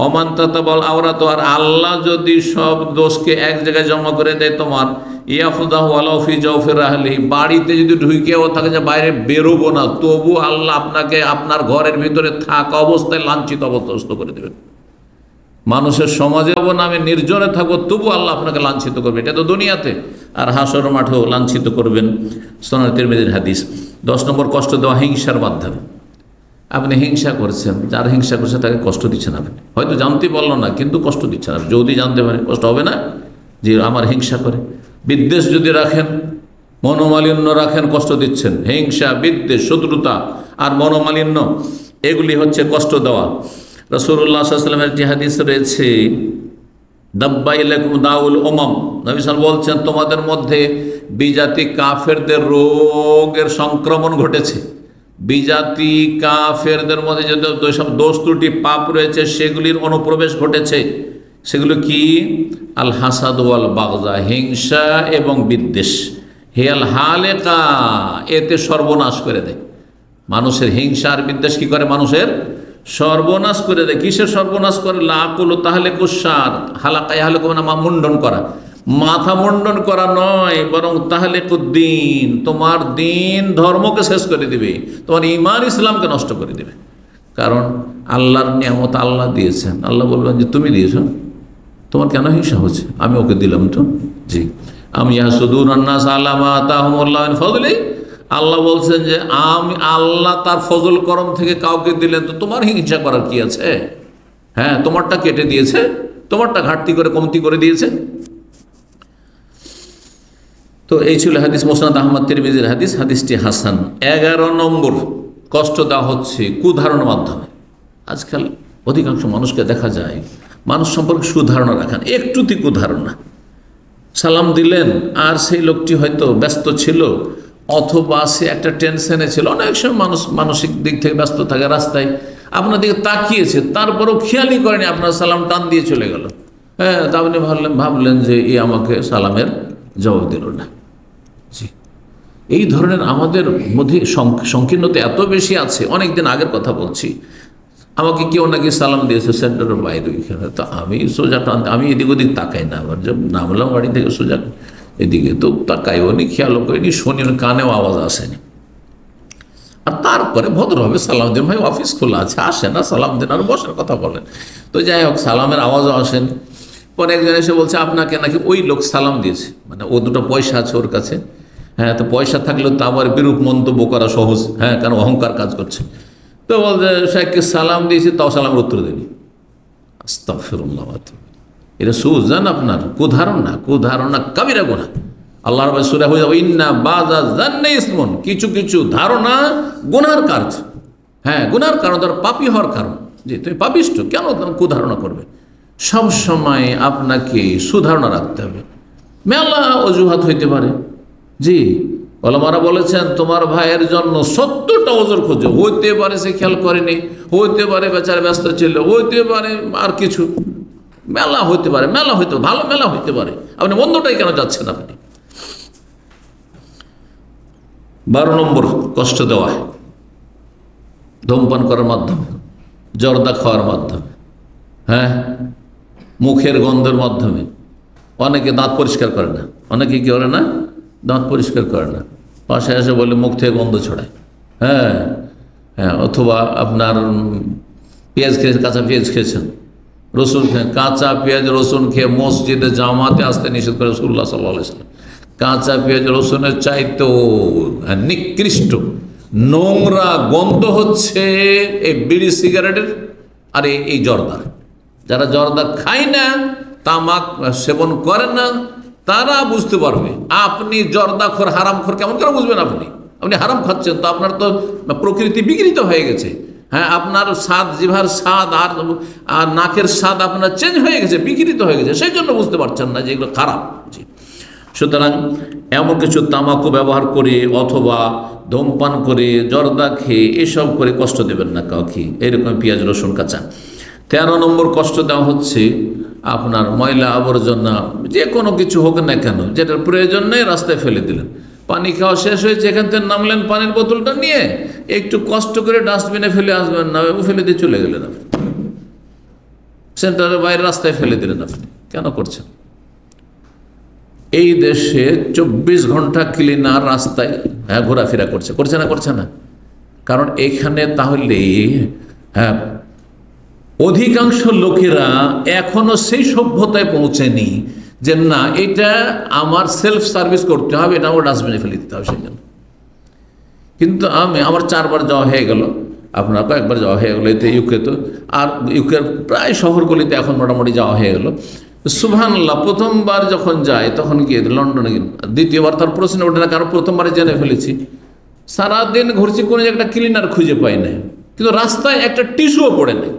অমান তাতাব্বাল আওরাত, আর আল্লাহ যদি সব দোষকে এক জায়গায় জমা করে দেয় তোমার, ইয়াফুদাহু আলা ফি জাওফির রাহলি, বাড়িতে যদি ঢুকেও থাকে যে বাইরে বেরোবো না, তবু আল্লাহ আপনাকে আপনার ঘরের ভিতরে থাকা অবস্থায় লাঞ্ছিত অবস্থ করে দেবেন। মানুষের সমাজে নামে নির্জনে থাকবো, তবু আল্লাহ আপনাকে লাঞ্ছিত করবে, এটা তো দুনিয়াতে, আর হাসর মাঠেও লাঞ্ছিত করবেন। সুনান তিরমিজির হাদিস। 10 নম্বর কষ্ট দেওয়া হিংসার মাধ্যমে। আপনি হিংসা করছেন, যার হিংসা করছে তাকে কষ্ট দিচ্ছেন আপনি, হয়তো জানতে পারলো না কিন্তু কষ্ট দিচ্ছেন আপনি। যদি জানতে পারেন কষ্ট হবে না যে আমার হিংসা করে। বিদ্বেষ যদি রাখেন, মনোমালিন্য রাখেন, কষ্ট দিচ্ছেন। হিংসা, বিদ্বেষ, শত্রুতা আর মনোমালিন্য, এগুলি হচ্ছে কষ্ট দেওয়া। রাসূলুল্লাহ সাল্লাল্লাহু আলাইহি ওয়াসাল্লামের একটি হাদিস রয়েছে, দাব্বা ইলাইকুম দাউল উমাম, নবী সাল্লাল্লাহু বলছেন তোমাদের মধ্যে বিজাতি কাফেরদের রোগের সংক্রমণ ঘটেছে। বিজাতি কাফেরদের মধ্যে যে সব দোষ ত্রুটি পাপ রয়েছে সেগুলির অনুপ্রবেশ ঘটেছে। সেগুলো কি? আল হাসাদ ওয়াল বাগজা, হিংসা এবং বিদ্বেষ। হিয়াল হালেকা, এতে সর্বনাশ করে দেয় মানুষের। হিংসা আর বিদ্বেষ কি করে? মানুষের সর্বনাশ করে দেয়। কিসের সর্বনাশ করে? লাকুল তাহলে কুসার, হালাকায় হালে মানে মুন্ডন করা, মাথা মুন্ডন করা নয়, বরং তাহলে কুদ্দিন, তোমার দিন ধর্মকে শেষ করে দিবে, তোমার ঈমান ইসলামকে নষ্ট করে দেবে। কারণ আল্লাহর নিয়ামত আল্লাহ দিয়েছেন, আল্লাহ বলবেন যে তুমি দিয়েছ, তোমার কেন হিংসা হচ্ছে? আমি ওকে দিলাম তো। জি, আমি ইয়াসুদুনান নাস আলা মা আতাহুমুল্লাহু মিন ফাদলি, আল্লাহ বলছেন যে আমি আল্লাহ তার ফজল করম থেকে কাউকে দিলেন, তো তোমার হিংসা করার কি আছে? হ্যাঁ, তোমারটা কেটে দিয়েছে, তোমারটা ঘাটতি করে কমতি করে দিয়েছে। তো এই ছিল হাদিস, মুসনাদ আহমদ তিরমিজির হাদিস, হাদিসটি হাসান। 11 নম্বর কষ্ট দেওয়া হচ্ছে কুধারণের মাধ্যমে। আজকাল অধিকাংশ মানুষকে দেখা যায় মানুষ সম্পর্কে সুধারণা রাখেন, একটু তিকু ধারণা। সালাম দিলেন আর সেই লোকটি হয়তো ব্যস্ত ছিল, অথবা সে একটা টেনশনে ছিল। অনেক সময় মানুষ মানসিক দিক থেকে ব্যস্ত থাকে, রাস্তায় আপনার দিকে তাকিয়েছে, তারপরেও খেয়ালই করেনি, আপনার সালাম টান দিয়ে চলে গেল। হ্যাঁ, তা আপনি ভাবলেন যে এ আমাকে সালামের জবাব দিল না। জি, এই ধরনের আমাদের মধ্যে সংকীর্ণতা এত বেশি আছে। অনেক দিন আগের কথা বলছি, আমাকে কেউ নাকি সালাম দিয়েছে সেন্টারের বাইরে ওইখানে, তো আমি সোজা আমি এদিক ওদিক তাকাই না। আবার যখন নামলাম বাড়ি থেকে সোজা এদিকে, তো তাকাইও নি, খেয়ালও করিনি, শুনি, কানেও আওয়াজ আসেনি। আর তারপরে ভদ্রভাবে সালাম দিন, ভাই অফিস খোলা আছে, আসেন না সালাম দিন আর বসার কথা বলেন। তো যাই হোক, সালামের আওয়াজও আসেন। পরে একজন এসে বলছে আপনাকে নাকি ওই লোক সালাম দিয়েছে, মানে ও দুটো পয়সা আছে ওর কাছে। হ্যাঁ, তো পয়সা থাকলেও তো আবার বিরূপ মন্তব্য করা সহজ, হ্যাঁ, কারণ অহংকার কাজ করছে। তো বলছে শেখকে সালাম দিয়েছি, তাও সালামের উত্তর দেবে। আস্তাগফিরুল্লাহ। এটা সুজান আপনার কুধারণা কাবিরা গুনাহ। আল্লাহর সূরা হয়ে যাবে ইন্না বাযা যান্নি ইসমুন, কিছু কিছু ধারণা গুনার কাজ। হ্যাঁ, গুনার কারণ, তার পাপী হওয়ার কারণ। যে তুমি পাপিষ্ঠ, কেন কুধারণা করবে? সব সময় আপনাকে সুধারণা রাখতে হবে। মেলা অজুহাত হইতে পারে। জি, ওলামারা বলেছেন তোমার ভাইয়ের জন্য 70টা ওজোর খোঁজো, হইতে পারে সে খেয়াল করেনি, হইতে পারে বেচারা ব্যস্ত ছিল, হইতে পারে আর কিছু, মেলা হইতে পারে, ভালো মেলা হইতে পারে। আপনি মন্দটাই কেন যাচ্ছেন? আপনি 12 নম্বর কষ্ট দেওয়া, ধূমপান করার মাধ্যমে, জর্দা খাওয়ার মাধ্যমে, হ্যাঁ, মুখের গন্ধের মাধ্যমে। অনেকে দাঁত পরিষ্কার করে না, অনেকে কি করে না, দাঁত পরিষ্কার করে না, পাশে এসে বলে মুখ থেকে গন্ধ ছড়ায়। হ্যাঁ হ্যাঁ, অথবা আপনার পেঁয়াজ খেয়েছেন, কাঁচা পেঁয়াজ খেয়েছেন, রসুন খেয়ে, কাঁচা পেঁয়াজ রসুন খেয়ে মসজিদে জামাতে আসতে নিষেধ করে রাসূলুল্লাহ সাল্লাল্লাহু আলাইহি ওয়াসাল্লাম। কাঁচা পেঁয়াজ রসুনের চাইতেও নিকৃষ্ট নোংরা গন্ধ হচ্ছে এই বিড়ি সিগারেটের আর এই জর্দার। যারা জর্দা খায় না, তামাক সেবন করেন না, তারা বুঝতে পারবে। আপনি জর্দাখোর, হারামখোর কেমন করে বুঝবেন? আপনি হারাম খাচ্ছেন, তো আপনার তো প্রকৃতি বিকৃত হয়ে গেছে। হ্যাঁ, আপনার স্বাদ, জিভার স্বাদ আর নাকের স্বাদ আপনার চেঞ্জ হয়ে গেছে, বিকৃত হয়ে গেছে, সেই জন্য বুঝতে পারছেন না যে এগুলো খারাপ। জি, সুতরাং এমন কিছু তামাকু ব্যবহার করে অথবা ধূমপান করে, জর্দা খেয়ে, এসব করে কষ্ট দেবেন না কাউকে। এরকম পেঁয়াজ রসুন কাঁচা। 13 নম্বর কষ্ট দেওয়া হচ্ছে আপনার ময়লা আবর্জনা, যে কোনো কিছু হোক না কেন, যেটার প্রয়োজন নেই রাস্তায় ফেলে দিলেন। পানি খাওয়া শেষ হয়েছে, এখান থেকে নামলেন, পানির বোতলটা নিয়ে একটু কষ্ট করে ডাস্টবিনে ফেলে আসবেন না, ফেলে দিয়ে চলে গেলেন আপনি, সেন্টারের বাইরে রাস্তায় ফেলে দিলেন। আপনি কেন করছেন? এই দেশে 24 ঘন্টা ক্লিনার রাস্তায় ঘোরাফেরা করছে না? কারণ এখানে তাহলে হ্যাঁ, অধিকাংশ লোকেরা এখনো সেই সভ্যতায় পৌঁছেনি যে না, এটা আমার সেলফ সার্ভিস করতে হবে, এটা আমার ডাস্টবিনে ফেলে দিতে হবে। সেই জন্য কিন্তু আমার 4 বার যাওয়া হয়ে গেল, আপনার কয়েকবার যাওয়া হয়ে গেলো এতে, ইউকে তো, আর ইউকের প্রায় শহরগুলিতে এখন মোটামুটি যাওয়া হয়ে গেল। সুবহানাল্লাহ, প্রথমবার যখন যাই তখন গিয়ে লন্ডনে, দ্বিতীয়বার তার প্রশ্ন ওঠে না, কারণ প্রথমবারে জেনে ফেলেছি। সারাদিন ঘুরছি, কোনো একটা ক্লিনার খুঁজে পাই না, কিন্তু রাস্তায় একটা টিস্যুও পড়ে নেই।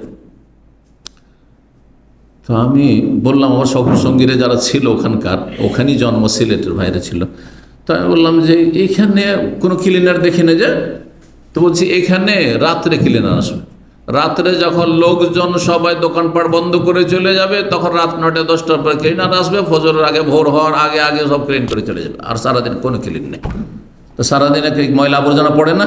তো আমি বললাম আমার সঙ্গীরা যারা ছিল ওখানেই জন্ম, সিলেটের ভাইরা ছিল, তো আমি বললাম যে এইখানে কোনো ক্লিনার দেখি না যে। তো বলছি এখানে রাত্রে ক্লিনার আসবে, রাত্রে যখন লোকজন সবাই দোকানপাট বন্ধ করে চলে যাবে, তখন রাত 9টা-10টার পরে ক্লিনার আসবে, ফজরের আগে, ভোর হওয়ার আগে আগে সব ক্লিন করে চলে যাবে, আর সারাদিন কোনো ক্লিন নেই। তো সারাদিনে ময়লা আবর্জনা পড়ে না?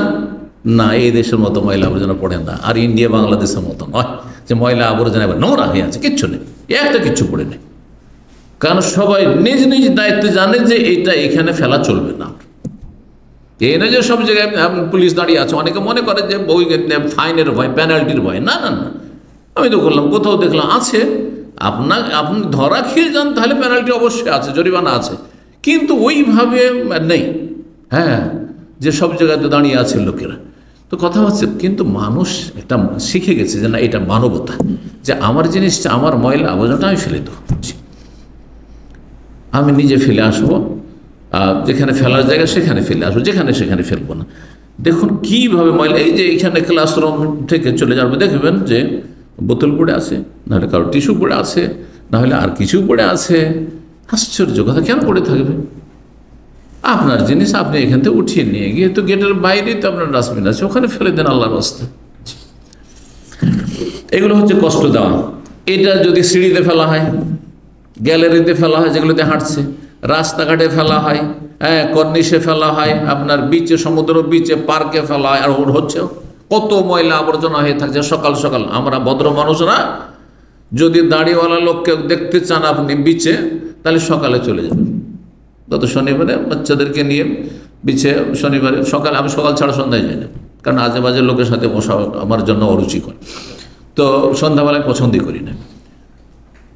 না, এই দেশের মতো ময়লা আবর্জনা পড়ে না, আর ইন্ডিয়া বাংলাদেশের মতো নয় যে ময়লা আবর্জনা এবার নোংরা হয়ে আছে, কিচ্ছু নেই, একটা কিচ্ছু পড়ে নেই। কারণ সবাই নিজ নিজ দায়িত্বে জানে যে এটা এখানে ফেলা চলবে না। এই না যে সব জায়গায় পুলিশ দাঁড়িয়ে আছে, অনেকে মনে করে যে ওই ফাইনের ভয়, পেনাল্টির ভয়। না না না, আমি তো করলাম, কোথাও দেখলাম আছে, আপনি ধরা খেয়ে যান তাহলে পেনাল্টি অবশ্যই আছে, জরিমানা আছে, কিন্তু ওইভাবে নেই। হ্যাঁ, যে সব জায়গাতে দাঁড়িয়ে আছে লোকেরা। তো কথা হচ্ছে, কিন্তু মানুষ এটা শিখে গেছে যে না, এটা মানবতা, যে আমার জিনিসটা, আমার ময়লা আবর্জনাটা আমি ফেলে দেবো, আমি নিজে ফেলে আসবো, যেখানে ফেলার জায়গা সেখানে ফেলে আসবো, যেখানে সেখানে ফেলবো না। দেখুন কীভাবে ময়লা, এই যে এইখানে ক্লাসরুম থেকে চলে যাবে দেখবেন যে বোতল পড়ে আছে, নাহলে কারো টিস্যু পড়ে আছে, নাহলে আর কিছু পড়ে আছে। আশ্চর্য কথা, কেন পড়ে থাকবে? আপনার জিনিস আপনি এখান থেকে উঠিয়ে নিয়ে গিয়ে, তো গেটের বাইরেই তো আপনার ডাস্টবিন আছে, ওখানে ফেলে দেন আল্লাহর রাস্তা। এগুলো হচ্ছে কষ্ট দেওয়া। এটা যদি সিঁড়িতে ফেলা হয়, গ্যালারিতে ফেলা হয়, যেগুলোতে হাঁটছে, রাস্তাঘাটে ফেলা হয়, হ্যাঁ, কর্নিশে ফেলা হয়, আপনার বিচে, সমুদ্র বিচে, পার্কে ফেলা হয়, আর হচ্ছে কত ময়লা আবর্জনা হয়ে থাকছে। সকাল সকাল আমরা ভদ্র মানুষরা যদি দাড়িওয়ালা লোককে দেখতে চান আপনি বিচে, তাহলে সকালে চলে যাবেন। গত শনিবারে বাচ্চাদেরকে নিয়ে বিচে, শনিবারে সকালে, আমি সকাল ছাড়া সন্ধ্যায় যাই না, কারণ আজে বাজে লোকের সাথে বসা আমার জন্য অরুচিকর। তো সন্ধ্যাবেলায় পছন্দই করি না,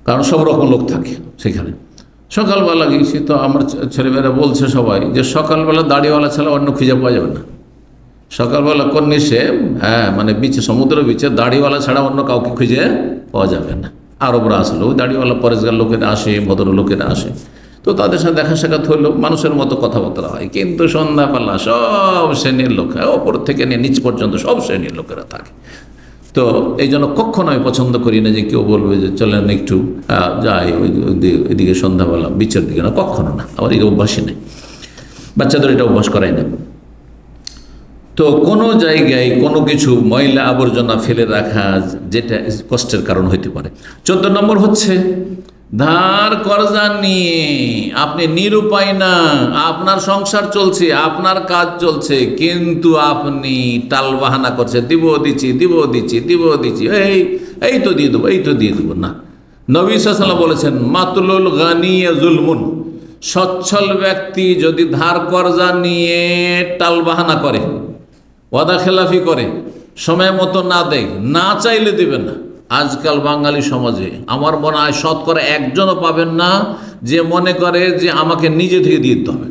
কারণ সব রকম লোক থাকে সেখানে। সকালবেলা গিয়েছি, তো আমার ছেলেমেয়েরা বলছে সবাই যে সকালবেলা দাড়িওয়ালা ছাড়া অন্য খুঁজে পাওয়া যাবে না। সকালবেলা কর্নিশে, হ্যাঁ, মানে বিচে, সমুদ্র বিচে দাড়িওয়ালা ছাড়া অন্য কাউকে খুঁজে পাওয়া যাবে না। আরবরা আসলো, ওই দাড়িওয়ালা পরেশগার লোকেরা আসে, ভদ্র লোকেরা আসে, তো তাদের সাথে দেখা সাক্ষাৎ হইলো, মানুষের মতো কথাবার্তা হয়। কিন্তু সন্ধ্যাবেলা সব শ্রেণীর লোক, ওপর থেকে নিয়ে নিচ পর্যন্ত সব শ্রেণীর লোকেরা থাকে। তো এই জন্য কখনো আমি পছন্দ করি না যে কেউ বলবে যে চলেন একটু যাই ওইদিকে সন্ধ্যাবেলা বিচের দিকে, না, কখনো না। আমার এই অভ্যাসই নেই, বাচ্চাদের এটা অভ্যাস করাই না। তো কোনো জায়গায় কোনো কিছু ময়লা আবর্জনা ফেলে রাখা, যেটা কষ্টের কারণ হইতে পারে। 14 নম্বর হচ্ছে ধার কর্জা নিয়ে আপনি নিরুপায় না, আপনার সংসার চলছে, আপনার কাজ চলছে, কিন্তু আপনি টালবাহানা করছে, দিব দিচ্ছি, এই তো দিয়ে দেবো, এই তো দিয়ে দেবো না। নবী সাল্লাল্লাহু আলাইহি ওয়াসাল্লাম বলেছেন, মাতুলুল গানি যুলমুন, সচ্ছল ব্যক্তি যদি ধার কর্জা নিয়ে টালবাহানা করে, ওয়াদা খেলাফি করে, সময় মতো না দেয়, না চাইলে দেবে না। আজকাল বাঙালি সমাজে আমার মনে হয় শতকরা একজনও পাবেন না যে মনে করে যে আমাকে নিজে থেকে দিয়ে দিতে হবে।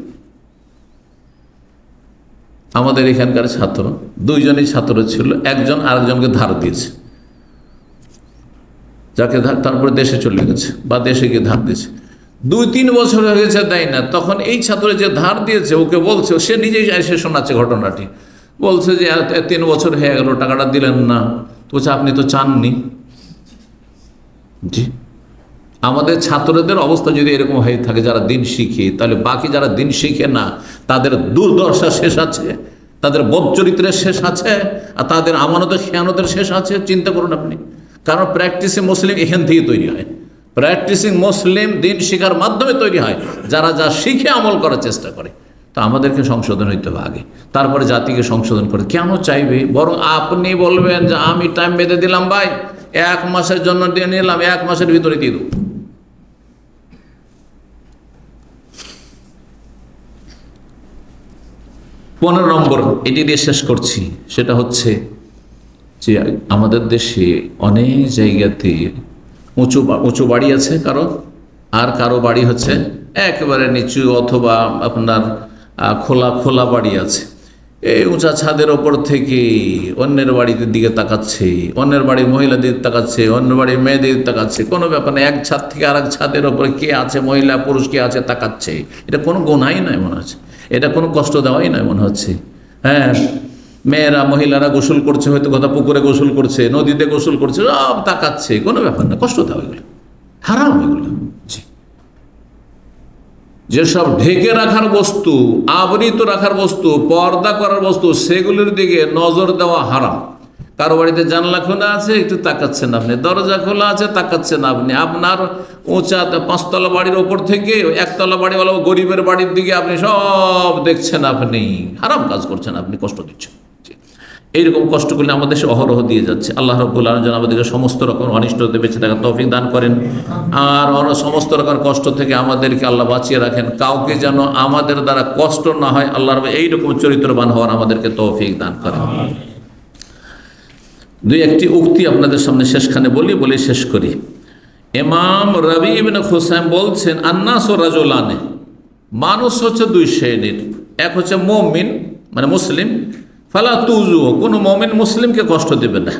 আমাদের এখানকার ছাত্র, দুইজনই ছাত্র ছিল, একজন আরেকজনকে ধার দিয়েছে, যাকে ধার, তারপরে দেশে চলে গেছে বা দেশে গিয়ে ধার দিয়েছে, 2-3 বছর হয়ে গেছে, দেয় না। তখন এই ছাত্র যে ধার দিয়েছে ওকে বলছে, সে নিজেই এসে শোনাচ্ছে ঘটনাটি, বলছে যে 3 বছর হয়ে গেল, টাকাটা দিলেন না। তো বলছে আপনি তো চাননি। জি, আমাদের ছাত্রদের অবস্থা যদি এরকম হয়ে থাকে, যারা দিন শিখে, তাহলে বাকি যারা দিন শিখে না তাদের দুর্দশা শেষ আছে, তাদের বদচরিত্রের শেষ আছে, আর তাদের আমানতের খেয়ানতের শেষ আছে। চিন্তা করুন আপনি, কারণ প্র্যাকটিসিং মুসলিম এখান থেকে তৈরি হয়। প্র্যাকটিসিং মুসলিম দিন শিখার মাধ্যমে তৈরি হয়, যারা যা শিখে আমল করার চেষ্টা করে। তো আমাদেরকে সংশোধন হইতে হবে আগে, তারপরে জাতিকে সংশোধন করে। কেন চাইবে? বরং আপনি বলবেন যে আমি টাইম বেঁধে দিলাম ভাই, 1 মাসের জন্য দিয়ে নিলাম, 1 মাসের ভিতরে দিয়ে দেবো। 15 নম্বর, এটি দিয়ে শেষ করছি, সেটা হচ্ছে যে আমাদের দেশে অনেক জায়গাতে উঁচু বাড়ি আছে কারো, আর কারো বাড়ি হচ্ছে একেবারে নিচু, অথবা আপনার খোলা বাড়ি আছে। এই উঁচা ছাদের ওপর থেকে অন্যের বাড়ির দিকে তাকাচ্ছে, অন্যের বাড়ির মহিলাদের তাকাচ্ছে, অন্য বাড়ির মেয়েদের তাকাচ্ছে, কোনো ব্যাপার না। এক ছাদ থেকে আর এক ছাদের ওপরে কে আছে, মহিলা পুরুষ কে আছে তাকাচ্ছে। এটা কোনো গুনাহই নয় মনে হচ্ছে, এটা কোনো কষ্ট দেওয়াই নয় মনে হচ্ছে। হ্যাঁ, মেয়েরা, মহিলারা গোসল করছে, হয়তো কথা পুকুরে গোসল করছে, নদীতে গোসল করছে, সব তাকাচ্ছে, কোনো ব্যাপার না, কষ্ট দেওয়া, এগুলো হারাম। এগুলো যেসব ঢেকে রাখার বস্তু, আবৃত রাখার বস্তু, পর্দা করার বস্তু, সেগুলির দিকে নজর দেওয়া হারাম। কারো বাড়িতে জানলা খোলা আছে, একটু তাকাচ্ছেন আপনি, দরজা খোলা আছে, তাকাচ্ছেন আপনি, আপনার উঁচা 5 তলা বাড়ির ওপর থেকে 1 তলা বাড়িওয়ালা গরিবের বাড়ির দিকে আপনি সব দেখছেন, আপনি হারাম কাজ করছেন, আপনি কষ্ট দিচ্ছেন। এইরকম কষ্ট করলে আমাদের দেশে অহরহ দিয়ে যাচ্ছে। আল্লাহ রাব্বুল আলামিন যেন আমাদেরকে সমস্ত রকম অনিষ্ট হতে বেঁচে থাকার তৌফিক দান করেন, আর সমস্ত রকম কষ্ট থেকে আমাদেরকে আল্লাহ বাঁচিয়ে রাখেন। কাউকে যেন আমাদের দ্বারা কষ্ট না হয়, আল্লাহ রাব্বুল এইরকম চরিত্রবান হওয়ার আমাদেরকে তৌফিক দান করেন। 2-1টি উক্তি আপনাদের সামনে শেষখানে বলে শেষ করি। ইমাম রবি ইবনে খুসাইম বলছেন, আন্নাসু রাজুলানে, মানুষ হচ্ছে 2 শ্রেণীর। এক হচ্ছে মুমিন, মানে মুসলিম, ফালা তুজু, কোনো মুমিন মুসলিমকে কষ্ট দেবে না।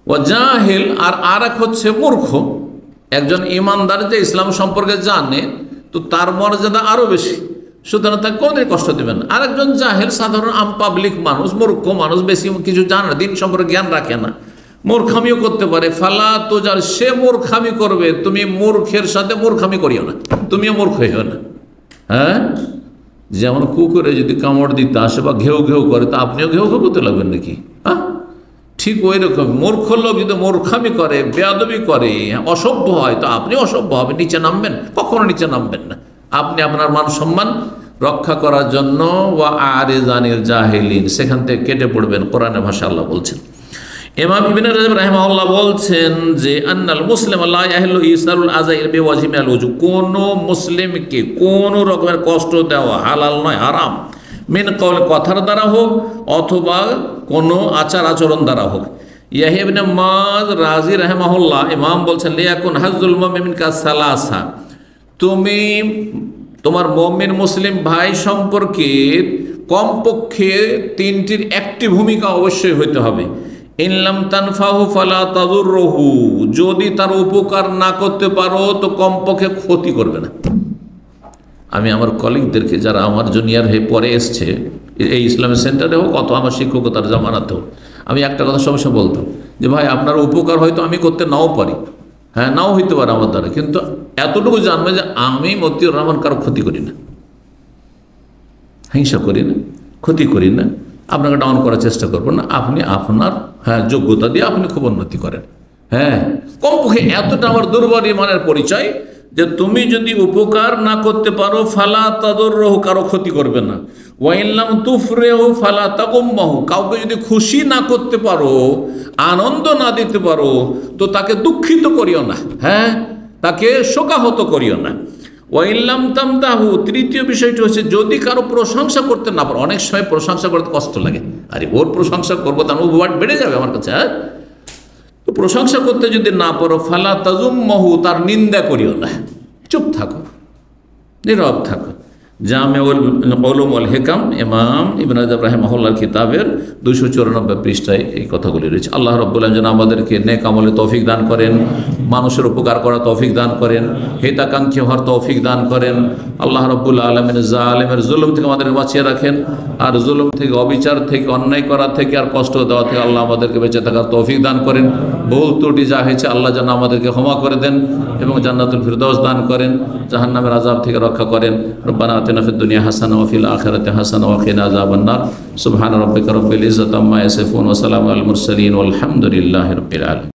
ও জাহিল, আর এক হচ্ছে মূর্খ। একজন ইমানদার যে ইসলাম সম্পর্কে জানে, তো তার মর্যাদা আরও বেশি। সুতরাং তাকে কোনোদিন কষ্ট দেবেন না। আরেকজন জাহেল, সাধারণ আম পাবলিক মানুষ, মূর্খ মানুষ, বেশি কিছু জানে না, দিন সম্পর্কে জ্ঞান রাখে না, মূর্খামিও করতে পারে। ফালা তুজার, সে মূর্খামি করবে, তুমি মূর্খের সাথে মূর্খামি করিও না, তুমিও মূর্খ হইও না। হ্যাঁ, যেমন কুকুরে যদি কামড় দিতে আসে বা ঘেউ ঘেউ করে, তা আপনিও ঘেউ ঘেউ করতে লাগবেন নাকি? হ্যাঁ, ঠিক ওই রকম মূর্খ লোক যদি মূর্খামি করে, বেয়াদবি করে, অসভ্য হয়, তো আপনি অসভ্য হবে, নিচে নামবেন? কখনো নিচে নামবেন না। আপনি আপনার মান সম্মান রক্ষা করার জন্য ওয়া আরিজানিল জাহিলিন, সেখান থেকে কেটে পড়বেন। কোরআনের ভাষা আল্লাহ বলছেন। ইমাম ইবনে রাজব রাহিমাহুল্লাহ বলছেন যে আন্নাল মুসলিম লা ইয়াহিল্লু ইসারুল আযাইর বিওয়াজহি মিনাল ওযু, কোন মুসলিমকে কোন রকমের কষ্ট দেওয়া হালাল নয়, হারাম। মিন কওল, কথার দ্বারা হোক অথবা কোনো আচার আচরণ দ্বারা হোক। ইয়াহইয়া ইবনে মায রাজি রাহিমাহুল্লাহ ইমাম বলছেন লিয়াকুন হাজ্জুল মুমিন কা সালাসা, তুমি তোমার মুমিন মুসলিম ভাই সম্পর্কে কমপক্ষে তিনটির একটি ভূমিকা অবশ্যই হইতে হবে। ইনলাম তানফাহু ফালা তাদুররহু, যদি তার উপকার না করতে পারো তো কমপক্ষে ক্ষতি করবে না। আমি আমার কলিগদেরকে, যারা আমার জুনিয়র হয়ে পরে এসছে, এই ইসলামী সেন্টারে হোক অথবা আমার শিক্ষকতার জামানাতে হোক, আমি একটা কথা সবসময় বলতাম যে ভাই, আপনার উপকার হয়তো আমি করতে নাও পারি, হ্যাঁ, নাও হইতে পারে আমার দ্বারা, কিন্তু এতটুকু জানবে যে আমি মতিউর রহমান কারো ক্ষতি করি না, হিংসা করি না, ক্ষতি করি না, আপনাকে ডাউন করার চেষ্টা করবো না। আপনি আপনার যোগ্যতা দিয়ে আপনি খুব উন্নতি করেন। হ্যাঁ, কমপক্ষে এতটা আমার দুর্বল ইমানের পরিচয় যে তুমি যদি উপকার না করতে পারো ফালা তাদুররহু, কারো ক্ষতি করবে না। ওয়াইল্লাম তুফরেহু ফালা তাকুম্মাহু, কাউকে যদি খুশি না করতে পারো, আনন্দ না দিতে পারো, তো তাকে দুঃখিত করিও না, হ্যাঁ, তাকে শোকাহত করিও না। ওয়াইল্লাম তামদাহু, তৃতীয় বিষয়টি হচ্ছে যদি কারো প্রশংসা করতে না পারো, অনেক সময় প্রশংসা করতে কষ্ট লাগে, আরে ওর প্রশংসা করবো তার উপহার বেড়ে যাবে আমার কাছে, হ্যাঁ, তো প্রশংসা করতে যদি না পারো ফালা তাজুম্মাহু, তার নিন্দা করিও না, চুপ থাকো, নীরব থাকো। জামেউল উলুম ওয়াল হিকাম, ইমাম ইবনে রাজব রাহিমাহুল্লাহর কিতাবের 294 পৃষ্ঠায় এই কথাগুলি রয়েছে। আল্লাহ রাব্বুল আলামিন যেন আমাদেরকে নেক আমলে তৌফিক দান করেন, মানুষের উপকার করা তৌফিক দান করেন, হিতাকাঙ্ক্ষী হওয়ার তৌফিক দান করেন। আল্লাহ রাব্বুল আলামিন জালেমের জুলুম থেকে আমাদের বাঁচিয়ে রাখেন, আর জুলুম থেকে, অবিচার থেকে, অন্যায় করা থেকে আর কষ্ট দেওয়া থেকে আল্লাহ আমাদেরকে বেঁচে থাকার তৌফিক দান করেন। ভুল ত্রুটি যা হয়েছে আল্লাহ যেন আমাদেরকে ক্ষমা করে দেন এবং জান্নাতুল ফিরদাউস দান করেন, জাহান্নামের আযাব থেকে রক্ষা করেন। রব্বানা আতিনা ফিদ দুনিয়া হাসানা ওয়া ফিল আখিরাতি হাসানা ওয়া কিনা আযাবান নার। সুবহানা রাব্বিকা রাব্বিল ইজ্জাতি আম্মা ইয়াসিফুন ওয়া সালামুন আলাল মুরসালিন ওয়াল হামদুলিল্লাহি রাব্বিল আলামিন।